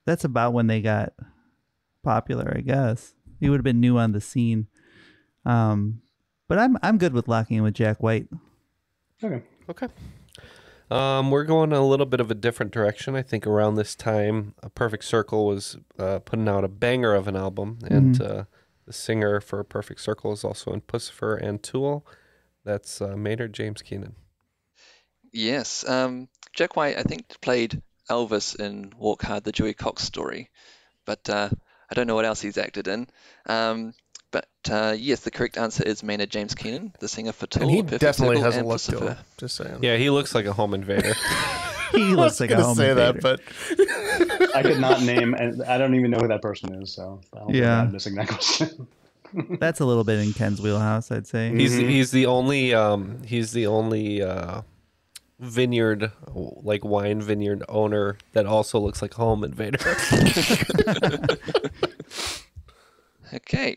That's about when they got popular, I guess. He would have been new on the scene. But I'm good with locking in with Jack White. Okay. We're going a little bit of a different direction. I think around this time, A Perfect Circle was putting out a banger of an album, and the singer for A Perfect Circle is also in Pussifer and Tool. That's Maynard James Keenan. Yes. Jack White, I think, played Elvis in Walk Hard, the Dewey Cox Story, but I don't know what else he's acted in. But yes, the correct answer is Maynard James Keenan, the singer for Tool. And he Perfect definitely Circle, has a and look to Pussifer. him. Just saying. Yeah, he looks like a home invader. He looks like a home invader. That, but I could not name, and I don't even know who that person is. So I'm missing that question. That's a little bit in Ken's wheelhouse, I'd say. He's the only vineyard, like wine vineyard owner that also looks like a home invader. Okay.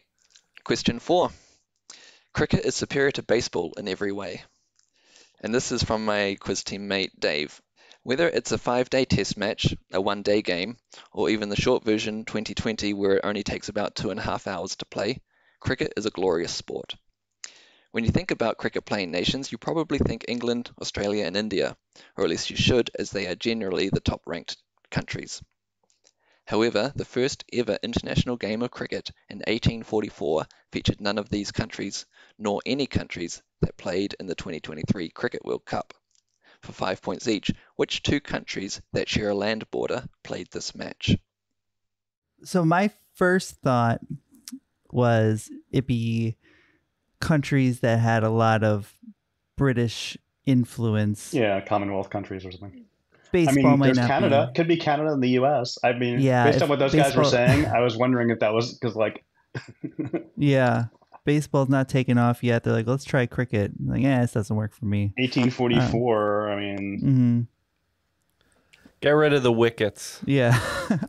Question 4. Cricket is superior to baseball in every way. And this is from my quiz teammate Dave. Whether it's a 5-day test match, a 1-day game, or even the short version 2020 where it only takes about 2.5 hours to play, cricket is a glorious sport. When you think about cricket playing nations, you probably think England, Australia, and India, or at least you should, as they are generally the top-ranked countries. However, the first ever international game of cricket in 1844 featured none of these countries, nor any countries that played in the 2023 Cricket World Cup. For 5 points each, which 2 countries that share a land border played this match? So my first thought was it'd be countries that had a lot of British influence. Yeah, Commonwealth countries or something. Baseball might there's not Canada. be. Could be Canada and the U.S. I mean, Yeah, based if on what those guys were baseball- saying, I was wondering if that was because, like, Yeah, baseball's not taking off yet. They're like, let's try cricket. I'm like, this doesn't work for me. 1844. I mean, Get rid of the wickets. Yeah,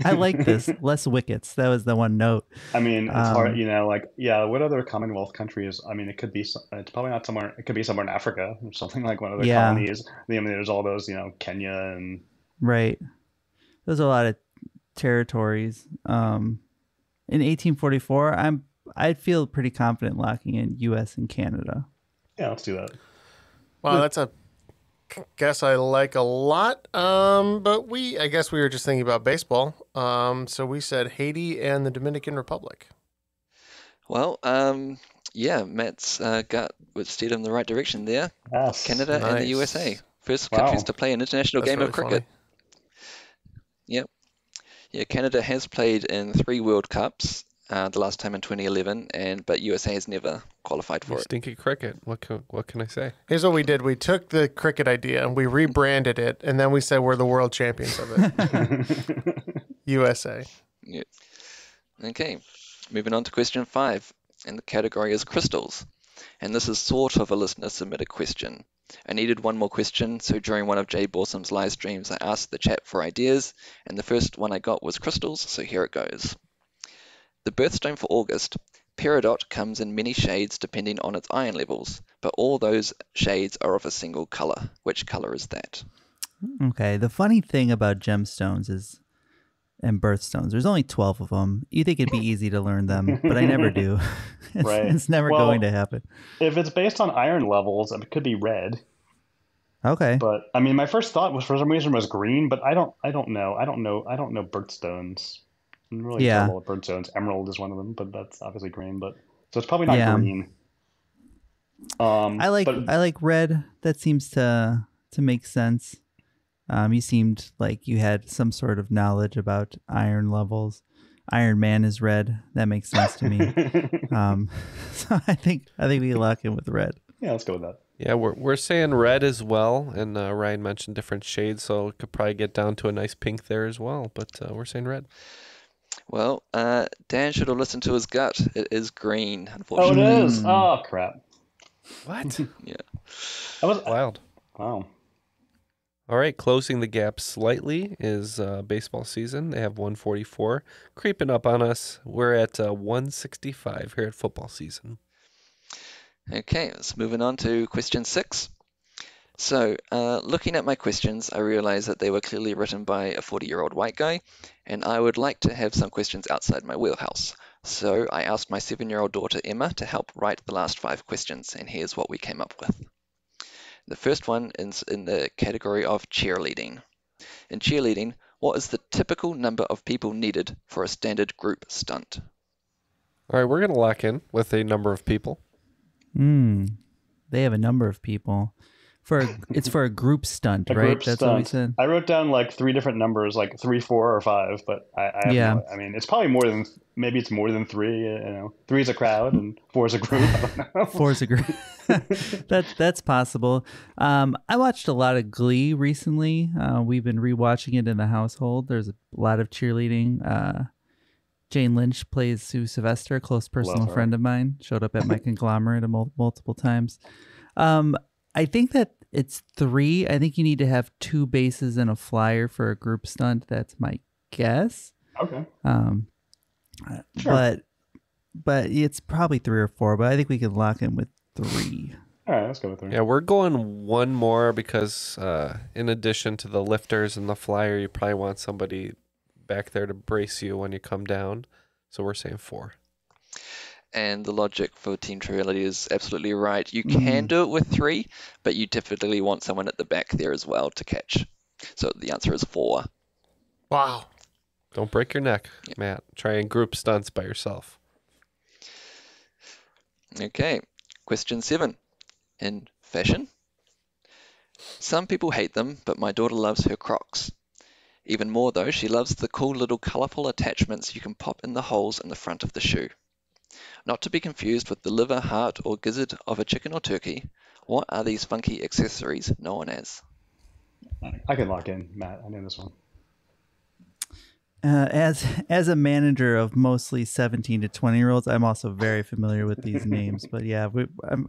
I like this. Less wickets. That was the one note. I mean, it's hard, what other Commonwealth countries? I mean, it could be. It's probably not somewhere. It could be somewhere in Africa or something like one of the colonies. I mean, there's all those, Kenya and. Right. There's a lot of territories. In 1844, I'd feel pretty confident locking in U.S. and Canada. Yeah, let's do that. Wow, that's a guess I like a lot. But I guess we were just thinking about baseball. So we said Haiti and the Dominican Republic. Well, Matt's gut would steer him in the right direction there. Yes. Canada and the USA. First countries to play an international game of cricket. Funny. Yep. Yeah, Canada has played in 3 World Cups, the last time in 2011, but USA has never qualified for it. Stinky cricket. What can I say? Here's what we did. We took the cricket idea and we rebranded it, and then we said we're the world champions of it. USA. Yeah. Okay, moving on to question 5, and the category is crystals. And this is sort of a listener-submitted question. I needed one more question, so during one of Jay Borsum's live streams, I asked the chat for ideas, and the first one I got was crystals, so here it goes. The birthstone for August, peridot, comes in many shades depending on its iron levels, but all those shades are of a single color. Which color is that? Okay, the funny thing about gemstones and birthstones, there's only 12 of them. You think it'd be easy to learn them, but I never do. It's never going to happen. If it's based on iron levels, it could be red. Okay. But I mean, my first thought was for some reason was green, but I don't know birthstones. I'm really terrible at birthstones. Emerald is one of them, but that's obviously green. But so it's probably not green. I like red. That seems to make sense. You seemed like you had some sort of knowledge about iron levels. Iron Man is red. That makes sense to me. So I think we lock in with red. Yeah, let's go with that. Yeah, we're saying red as well, and Ryan mentioned different shades, so it could probably get down to a nice pink there as well. But we're saying red. Well, Dan should have listened to his gut. It is green, unfortunately. Oh, it is. Oh, crap. What? Yeah. That was wild. Wow. All right, closing the gap slightly is baseball season. They have 144 creeping up on us. We're at 165 here at football season. Okay, let's moving on to question 6. So, looking at my questions, I realized that they were clearly written by a 40-year-old white guy, and I would like to have some questions outside my wheelhouse. So I asked my 7-year-old daughter Emma to help write the last 5 questions, and here's what we came up with. The first one is in the category of cheerleading. In cheerleading, what is the typical number of people needed for a standard group stunt? All right, we're going to lock in with a number of people. They have a number of people. It's for a group stunt, right? Group That's stunt. what we said. I wrote down like 3 different numbers, like 3, 4, or 5, but I have I mean, it's probably more than, maybe it's more than 3. You know, 3 is a crowd and 4 is a group. I don't know. 4 is a group. That's possible. I watched a lot of Glee recently. We've been rewatching it in the household. There's a lot of cheerleading. Jane Lynch plays Sue Sylvester, a close personal friend of mine. Showed up at my conglomerate multiple times. I think that it's 3. I think you need to have 2 bases and a flyer for a group stunt. That's my guess. Okay. Sure. But it's probably 3 or 4. But I think we can lock in with 3. All right, let's go with 3. Yeah, we're going one more because in addition to the lifters and the flyer, you probably want somebody back there to brace you when you come down. So we're saying 4. And the logic for Team Triviality is absolutely right. You can do it with 3, but you typically want someone at the back there as well to catch. So the answer is 4. Wow. Don't break your neck, Matt. Try and group stunts by yourself. Okay, question 7. In fashion. Some people hate them, but my daughter loves her Crocs. Even more though, she loves the cool little colourful attachments you can pop in the holes in the front of the shoe. Not to be confused with the liver, heart, or gizzard of a chicken or turkey, what are these funky accessories known as? I can lock in, Matt. I know this one. As a manager of mostly 17 to 20-year-olds, I'm also very familiar with these names. But yeah,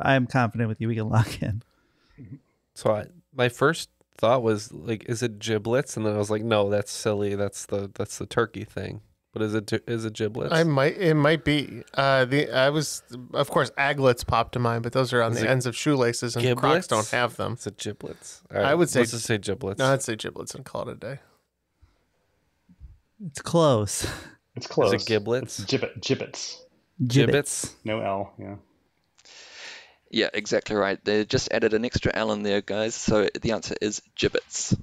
I'm confident with you. We can lock in. So my first thought was like, is it giblets? And then I was like, no, that's silly. That's the turkey thing. But is it giblets? It might be. Of course, aglets popped to mind, but those are on the ends of shoelaces, and giblets? Crocs don't have them. Is it giblets? Right, I would say. Let's just say giblets. No, I'd say giblets and call it a day. It's close. It's close. Is it giblets? It's gibbets. Gibbets. No L. Yeah. Yeah, exactly right. They just added an extra L in there, guys. So the answer is gibbets.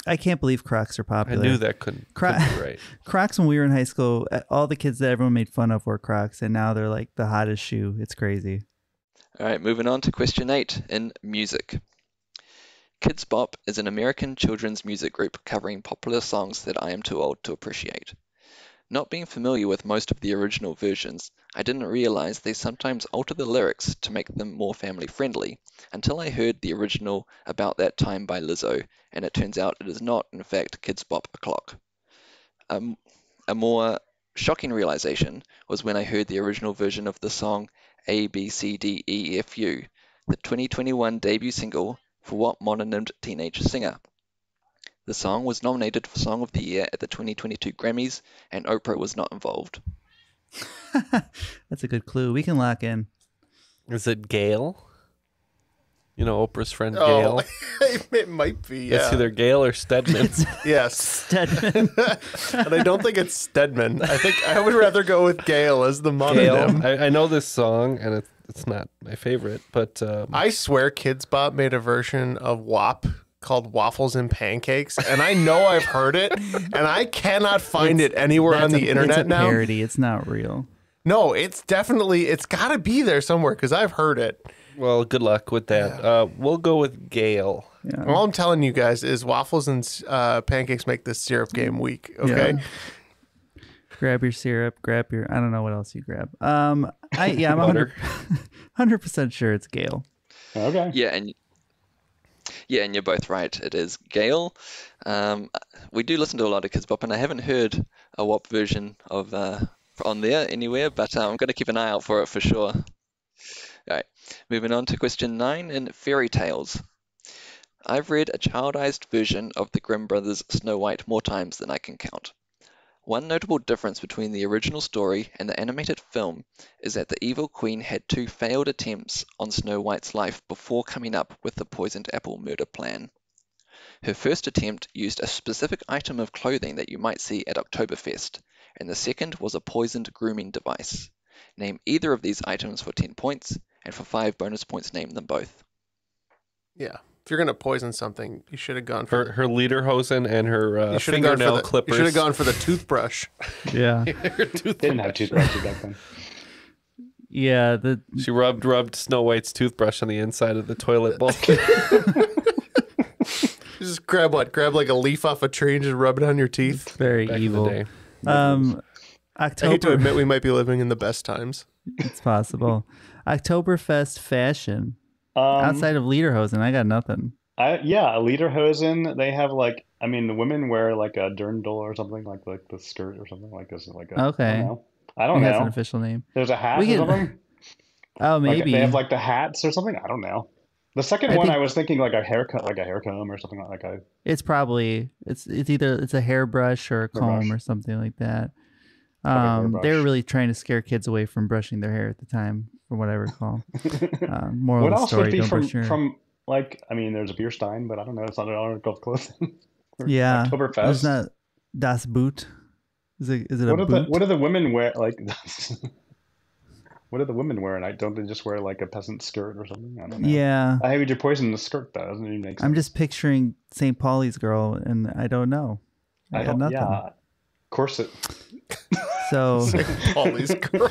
I can't believe Crocs are popular. I knew that couldn't be right. Crocs, when we were in high school, all the kids that everyone made fun of wore Crocs, and now they're like the hottest shoe. It's crazy. All right, moving on to question 8 in music. Kids Bop is an American children's music group covering popular songs that I am too old to appreciate. Not being familiar with most of the original versions, I didn't realize they sometimes alter the lyrics to make them more family friendly, until I heard the original About That Time by Lizzo, and it turns out it is not, in fact, Kids Bop a Clock. A more shocking realization was when I heard the original version of the song A, B, C, D, E, F, U, the 2021 debut single for what mononym teenage singer? The song was nominated for Song of the Year at the 2022 Grammys, and Oprah was not involved. That's a good clue. We can lock in. Is it Gail? You know, Oprah's friend Gail? It might be, yeah. It's either Gail or Stedman. Yes. Stedman. And I don't think it's Stedman. I think I would rather go with Gail as the mononym. Gail. I know this song, and it's not my favorite, but... I swear Kids Bop made a version of WAP called Waffles and Pancakes, and I know I've heard it, and I cannot find it anywhere on the internet now. It's a parody. It's not real. No, it's got to be there somewhere because I've heard it. Well, good luck with that. Yeah. We'll go with Gail. Yeah. All I'm telling you guys is waffles and pancakes make this syrup game weak, okay? Yeah. Grab your syrup, I don't know what else you grab. I'm 100% sure it's Gail. Okay. Yeah, and you're both right. It is Gail. We do listen to a lot of Kids Bop, and I haven't heard a WAP version of on there anywhere, but I'm going to keep an eye out for it for sure. All right, moving on to question 9 in fairy tales. I've read a childized version of the Grimm brothers' Snow White more times than I can count. One notable difference between the original story and the animated film is that the evil queen had 2 failed attempts on Snow White's life before coming up with the poisoned apple murder plan. Her first attempt used a specific item of clothing that you might see at Oktoberfest, and the second was a poisoned grooming device. Name either of these items for 10 points, and for 5 bonus points name them both. Yeah. If you're going to poison something, you should have gone for her lederhosen and her fingernail clippers. You should have gone for the toothbrush. Yeah. Didn't have toothbrushes back then. Yeah. She rubbed Snow White's toothbrush on the inside of the toilet bowl. Just grab like a leaf off a tree and just rub it on your teeth. Very Back evil. in the day. October. I hate to admit we might be living in the best times. It's possible. Oktoberfest fashion. Outside of lederhosen, I got nothing. Lederhosen. They have the women wear like a dirndl or something, like the skirt or something like this. Okay. I don't know. That's an official name. There's a hat or something. Oh, maybe. They have like the hats or something. I don't know. The second one, I was thinking like a haircut, like a hair comb or something like that. It's probably it's either a hairbrush or a comb or something like that. They were really trying to scare kids away from brushing their hair at the time, from what I recall. Moral What of the else story, would be don't brush your hair. from there's a beer stein, but I don't know. It's not an article of clothing. Yeah, Oktoberfest. It's not Das Boot. Is it a boot? What do the women wear? What do the women wear? And don't they just wear like a peasant skirt or something? I don't know. Yeah. How would you poison the skirt though? Doesn't even make sense. I'm just picturing St. Pauli's girl, and I don't know. I got nothing. Yeah. Corset. So St. Pauli's girl.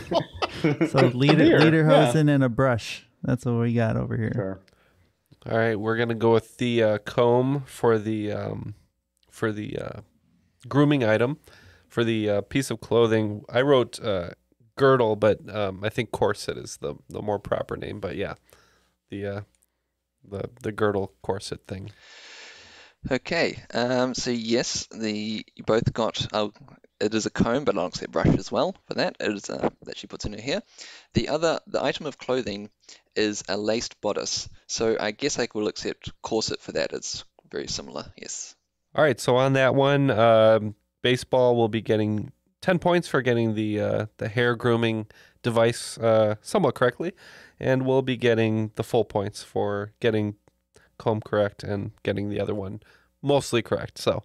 So lederhosen and a brush. That's what we got over here. Sure. All right, we're gonna go with the comb for the grooming item. For the piece of clothing, I wrote girdle, but I think corset is the more proper name. But yeah, the girdle corset thing. Okay, so yes, you both got. It is a comb, but I'll accept brush as well for that. It is that she puts in her hair. The item of clothing is a laced bodice. So I guess I will accept corset for that. It's very similar. Yes. All right, so on that one, baseball will be getting 10 points for getting the hair grooming device somewhat correctly, and we'll be getting the full points for getting comb correct and getting the other one mostly correct. So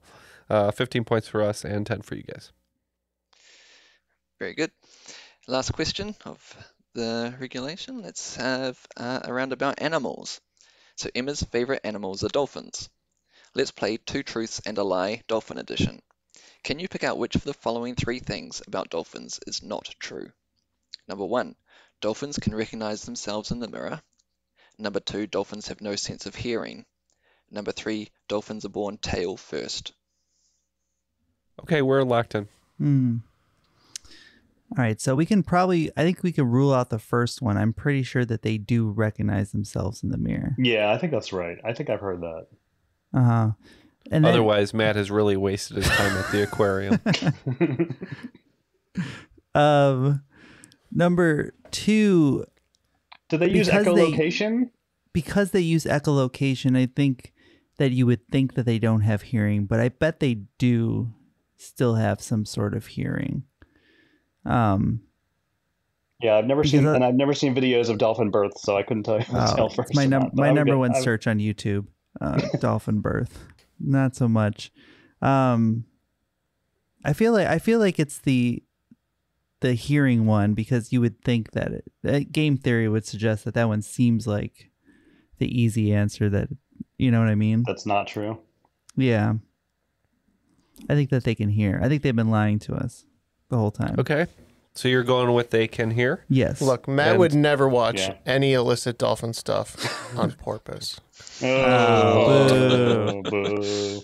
15 points for us and 10 for you guys. Very good. Last question of the regulation. Let's have a round about animals. So Emma's favorite animals are dolphins. Let's play 2 truths and a lie, dolphin edition. Can you pick out which of the following 3 things about dolphins is not true? Number 1, dolphins can recognize themselves in the mirror. Number 2, dolphins have no sense of hearing. Number 3, dolphins are born tail first. Okay, we're locked in. All right, so I think we can rule out the first one. I'm pretty sure that they do recognize themselves in the mirror. Yeah, I think that's right. I think I've heard that. Uh-huh. And otherwise, Matt has really wasted his time at the aquarium. Number 2. Do they use echolocation? Because they use echolocation, I think that you would think that they don't have hearing, but I bet they do still have some sort of hearing. Yeah, I've never seen videos of dolphin births, so I couldn't tell you myself first. My number one search on YouTube, dolphin birth. Not so much. I feel like it's the hearing one, because you would think that game theory would suggest that one seems like the easy answer. That, you know what I mean? That's not true. Yeah, I think that they can hear. I think they've been lying to us the whole time. Okay, so you're going with they can hear? Yes. Look, Matt would never watch any illicit dolphin stuff on purpose. Oh, boo.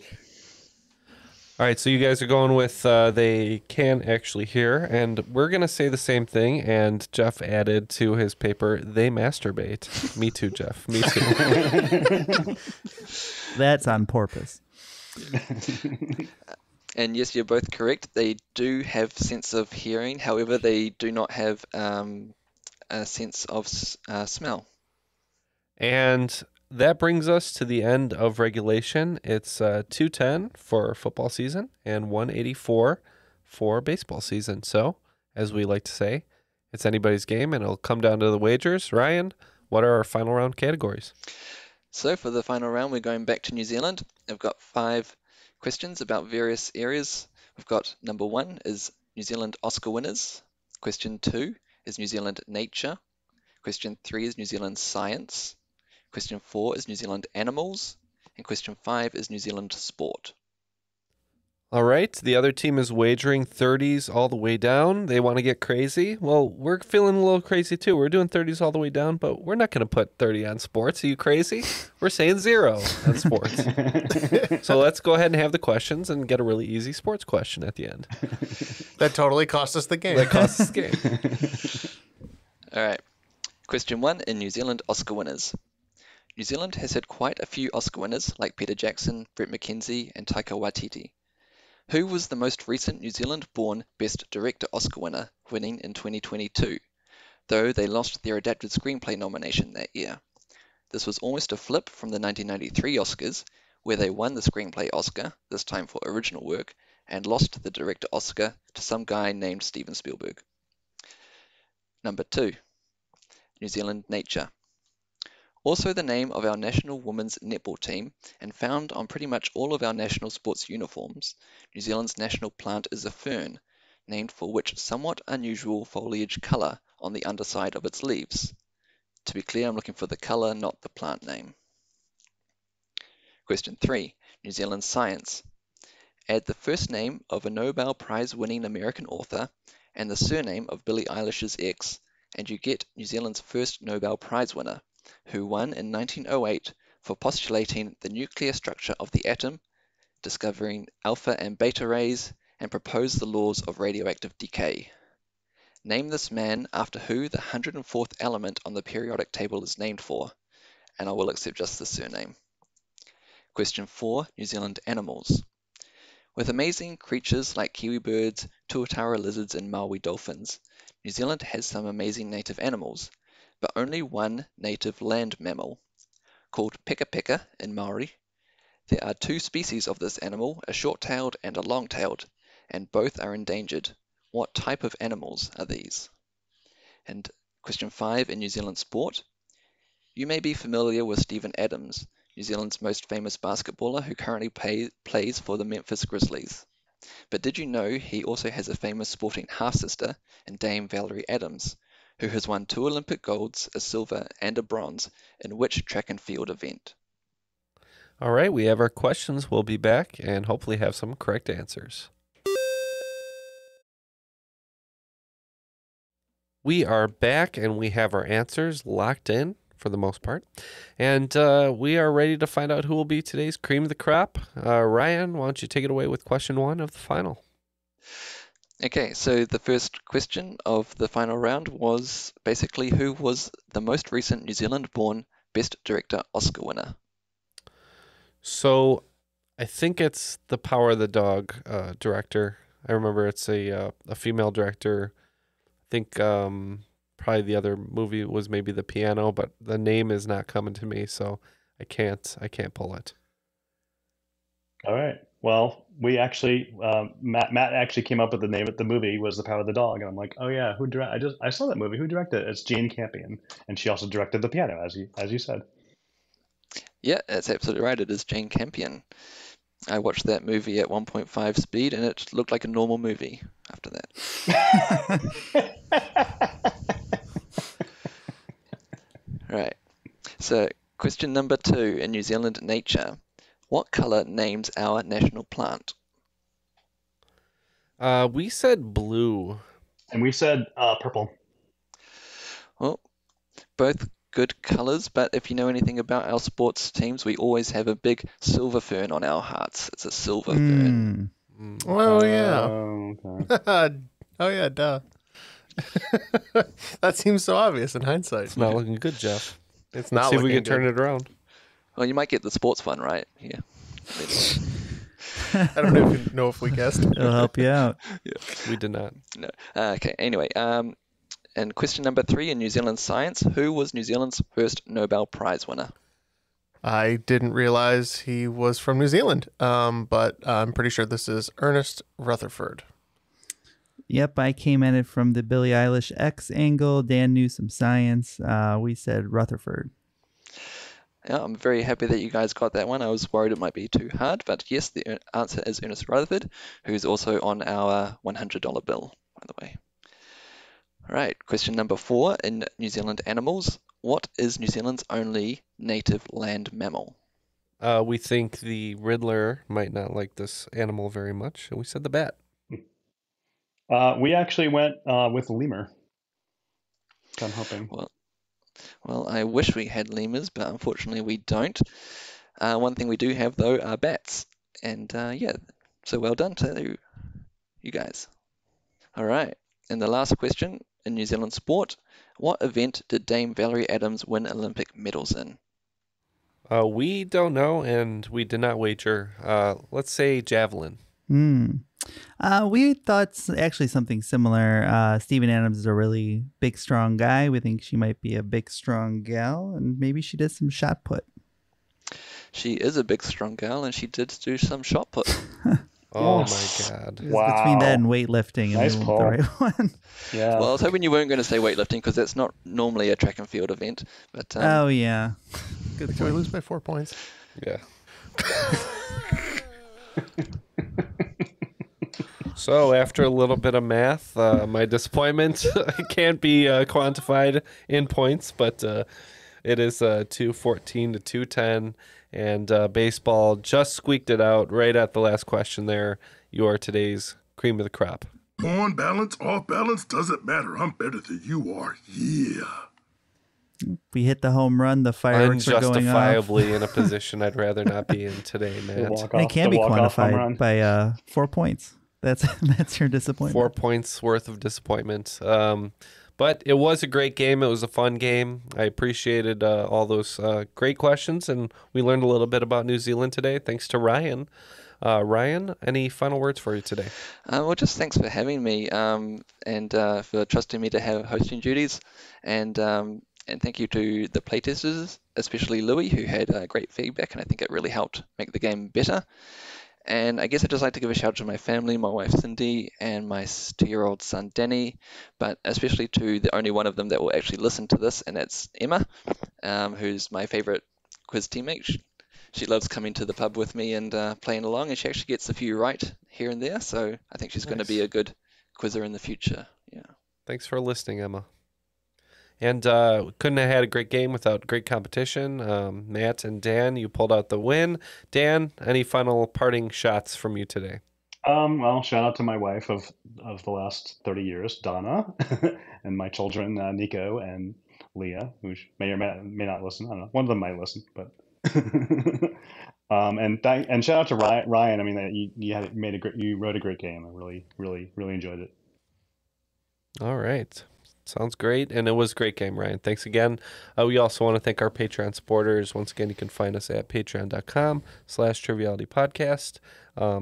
All right, so you guys are going with they can actually hear, and we're going to say the same thing, and Jeff added to his paper, they masturbate. Me too, Jeff. Me too. That's on purpose. And yes, you're both correct. They do have sense of hearing. However, they do not have a sense of smell. And that brings us to the end of regulation. It's 210 for football season and 184 for baseball season. So, as we like to say, it's anybody's game, and it'll come down to the wagers. Ryan, what are our final round categories? So for the final round, we're going back to New Zealand. I've got 5 questions about various areas. We've got number 1 is New Zealand Oscar winners. Question 2 is New Zealand nature. Question 3 is New Zealand science. Question 4 is New Zealand animals. And question 5 is New Zealand sport. All right. The other team is wagering 30s all the way down. They want to get crazy. Well, we're feeling a little crazy too. We're doing 30s all the way down, but we're not going to put 30 on sports. Are you crazy? We're saying 0 on sports. So let's go ahead and have the questions and get a really easy sports question at the end. That totally cost us the game. That cost us the game. All right. Question 1 in New Zealand Oscar winners. New Zealand has had quite a few Oscar winners like Peter Jackson, Brett McKenzie, and Taika Waititi. Who was the most recent New Zealand-born Best Director Oscar winner, winning in 2022, though they lost their adapted screenplay nomination that year? This was almost a flip from the 1993 Oscars, where they won the screenplay Oscar, this time for original work, and lost the director Oscar to some guy named Steven Spielberg. Number 2, New Zealand nature. Also the name of our national women's netball team, and found on pretty much all of our national sports uniforms, New Zealand's national plant is a fern, named for which somewhat unusual foliage colour on the underside of its leaves. To be clear, I'm looking for the colour, not the plant name. Question 3. New Zealand science. Add the first name of a Nobel Prize-winning American author and the surname of Billie Eilish's ex, and you get New Zealand's first Nobel Prize winner, who won in 1908 for postulating the nuclear structure of the atom, discovering alpha and beta rays, and proposed the laws of radioactive decay. Name this man after who the 104th element on the periodic table is named for, and I will accept just the surname. Question 4, New Zealand animals. With amazing creatures like kiwi birds, tuatara lizards, and Maui dolphins, New Zealand has some amazing native animals, but only one native land mammal, called peka peka in Maori. There are 2 species of this animal, a short-tailed and a long-tailed, and both are endangered. What type of animals are these? And question 5 in New Zealand sport. You may be familiar with Steven Adams, New Zealand's most famous basketballer who currently plays for the Memphis Grizzlies. But did you know he also has a famous sporting half-sister in Dame Valerie Adams, who has won 2 Olympic golds, a silver and a bronze, in which track and field event? All right, we have our questions. We'll be back and hopefully have some correct answers. We are back and we have our answers locked in for the most part. And we are ready to find out who will be today's cream of the crop. Ryan, why don't you take it away with question 1 of the final? Okay, so the first question of the final round was basically who was the most recent New Zealand-born Best Director Oscar winner? So I think it's the Power of the Dog director. I remember it's a female director. I think probably the other movie was maybe The Piano, but the name is not coming to me, so I can't pull it. All right. Well, we actually Matt actually came up with the name of the movie was The Power of the Dog, and I'm like, oh yeah, I saw that movie. Who directed it? It's Jane Campion, and she also directed The Piano, as you said. Yeah, that's absolutely right. It is Jane Campion. I watched that movie at 1.5 speed, and it looked like a normal movie after that. Right. So, question number 2 in New Zealand nature. What colour names our national plant? We said blue. And we said purple. Well, both good colours, but if you know anything about our sports teams, we always have a big silver fern on our hearts. It's a silver fern. Oh, yeah. Okay. Oh, yeah, duh. That seems so obvious in hindsight. It's not looking good, Jeff. It's not. See if we can good. turn it around. Well, you might get the sports one right here. I don't even know if we guessed. It'll help you out. Yeah. We did not. No. Okay. Anyway, and question number 3 in New Zealand science: who was New Zealand's first Nobel Prize winner? I didn't realize he was from New Zealand, but I'm pretty sure this is Ernest Rutherford. Yep, I came at it from the Billie Eilish X angle. Dan knew some science. We said Rutherford. Yeah, I'm very happy that you guys got that one. I was worried it might be too hard, but yes, the answer is Ernest Rutherford, who's also on our $100 bill, by the way. All right, question number 4 in New Zealand animals. What is New Zealand's only native land mammal? We think the Riddler might not like this animal very much, and we said the bat. We actually went with lemur. I'm hoping. Well, I wish we had lemurs, but unfortunately we don't. One thing we do have, though, are bats. And so well done to you guys. All right, and the last question in New Zealand sport. What event did Dame Valerie Adams win Olympic medals in? We don't know, and we did not wager. Let's say javelin. We thought actually something similar. Stephen Adams is a really big, strong guy. We think she might be a big, strong gal, and maybe she did some shot put. She is a big, strong gal, and she did do some shot put. Oh my God! Wow. Between that and weightlifting, nice and pull. the right one. Yeah. Well, I was hoping you weren't going to say weightlifting because that's not normally a track and field event. But oh yeah, good. Did we lose by 4 points? Yeah. So after a little bit of math, my disappointment can't be quantified in points, but it is 214 to 210, and baseball just squeaked it out right at the last question there. You are today's cream of the crop. On balance, off balance, doesn't matter. I'm better than you are. Yeah. We hit the home run. The fireworks are going off. Unjustifiably in a position I'd rather not be in today, Matt. And it can be quantified by 4 points. That's your disappointment. 4 points worth of disappointment. But it was a great game. It was a fun game. I appreciated all those great questions, and we learned a little bit about New Zealand today. Thanks to Ryan. Ryan, any final words for you today? Well, just thanks for having me and for trusting me to have hosting duties. And thank you to the playtesters, especially Louis, who had great feedback, and I think it really helped make the game better. And I guess I'd just like to give a shout out to my family, my wife Cindy, and my 2-year-old son Danny, but especially to the only one of them that will actually listen to this, and that's Emma, who's my favorite quiz teammate. She loves coming to the pub with me and playing along, and she actually gets a few right here and there, so I think she's going to be a good quizzer in the future. Yeah. Thanks for listening, Emma. And couldn't have had a great game without great competition. Matt and Dan, you pulled out the win. Dan, any final parting shots from you today? Well, shout out to my wife of the last 30 years, Donna, and my children, Nico and Leah, who may or may not listen. I don't know. One of them might listen, but and shout out to Ryan. I mean, you wrote a great game. I really enjoyed it. All right. Sounds great, and it was a great game, Ryan. Thanks again. We also want to thank our Patreon supporters. Once again, you can find us at patreon.com/trivialitypodcast.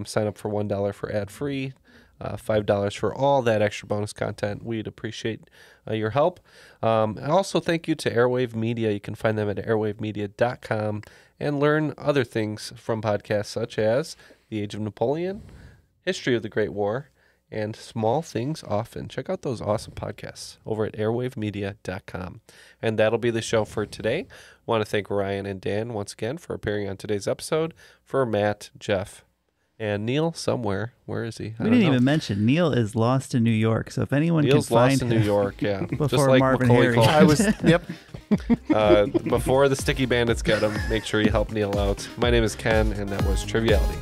Sign up for $1 for ad-free, $5 for all that extra bonus content. We'd appreciate your help. And also, thank you to Airwave Media. You can find them at airwavemedia.com and learn other things from podcasts such as The Age of Napoleon, History of the Great War, and Small Things Often. Check out those awesome podcasts over at airwavemedia.com. And that'll be the show for today. I want to thank Ryan and Dan once again for appearing on today's episode. For Matt, Jeff, and Neil somewhere. Where is he? We didn't even mention Neil is lost in New York. So if anyone Neil's can find lost in New York, yeah. before Just like Marvin Macaulay Harry. Culkin. I was, yep. Before the sticky bandits get him, make sure you help Neil out. My name is Ken, and that was Triviality.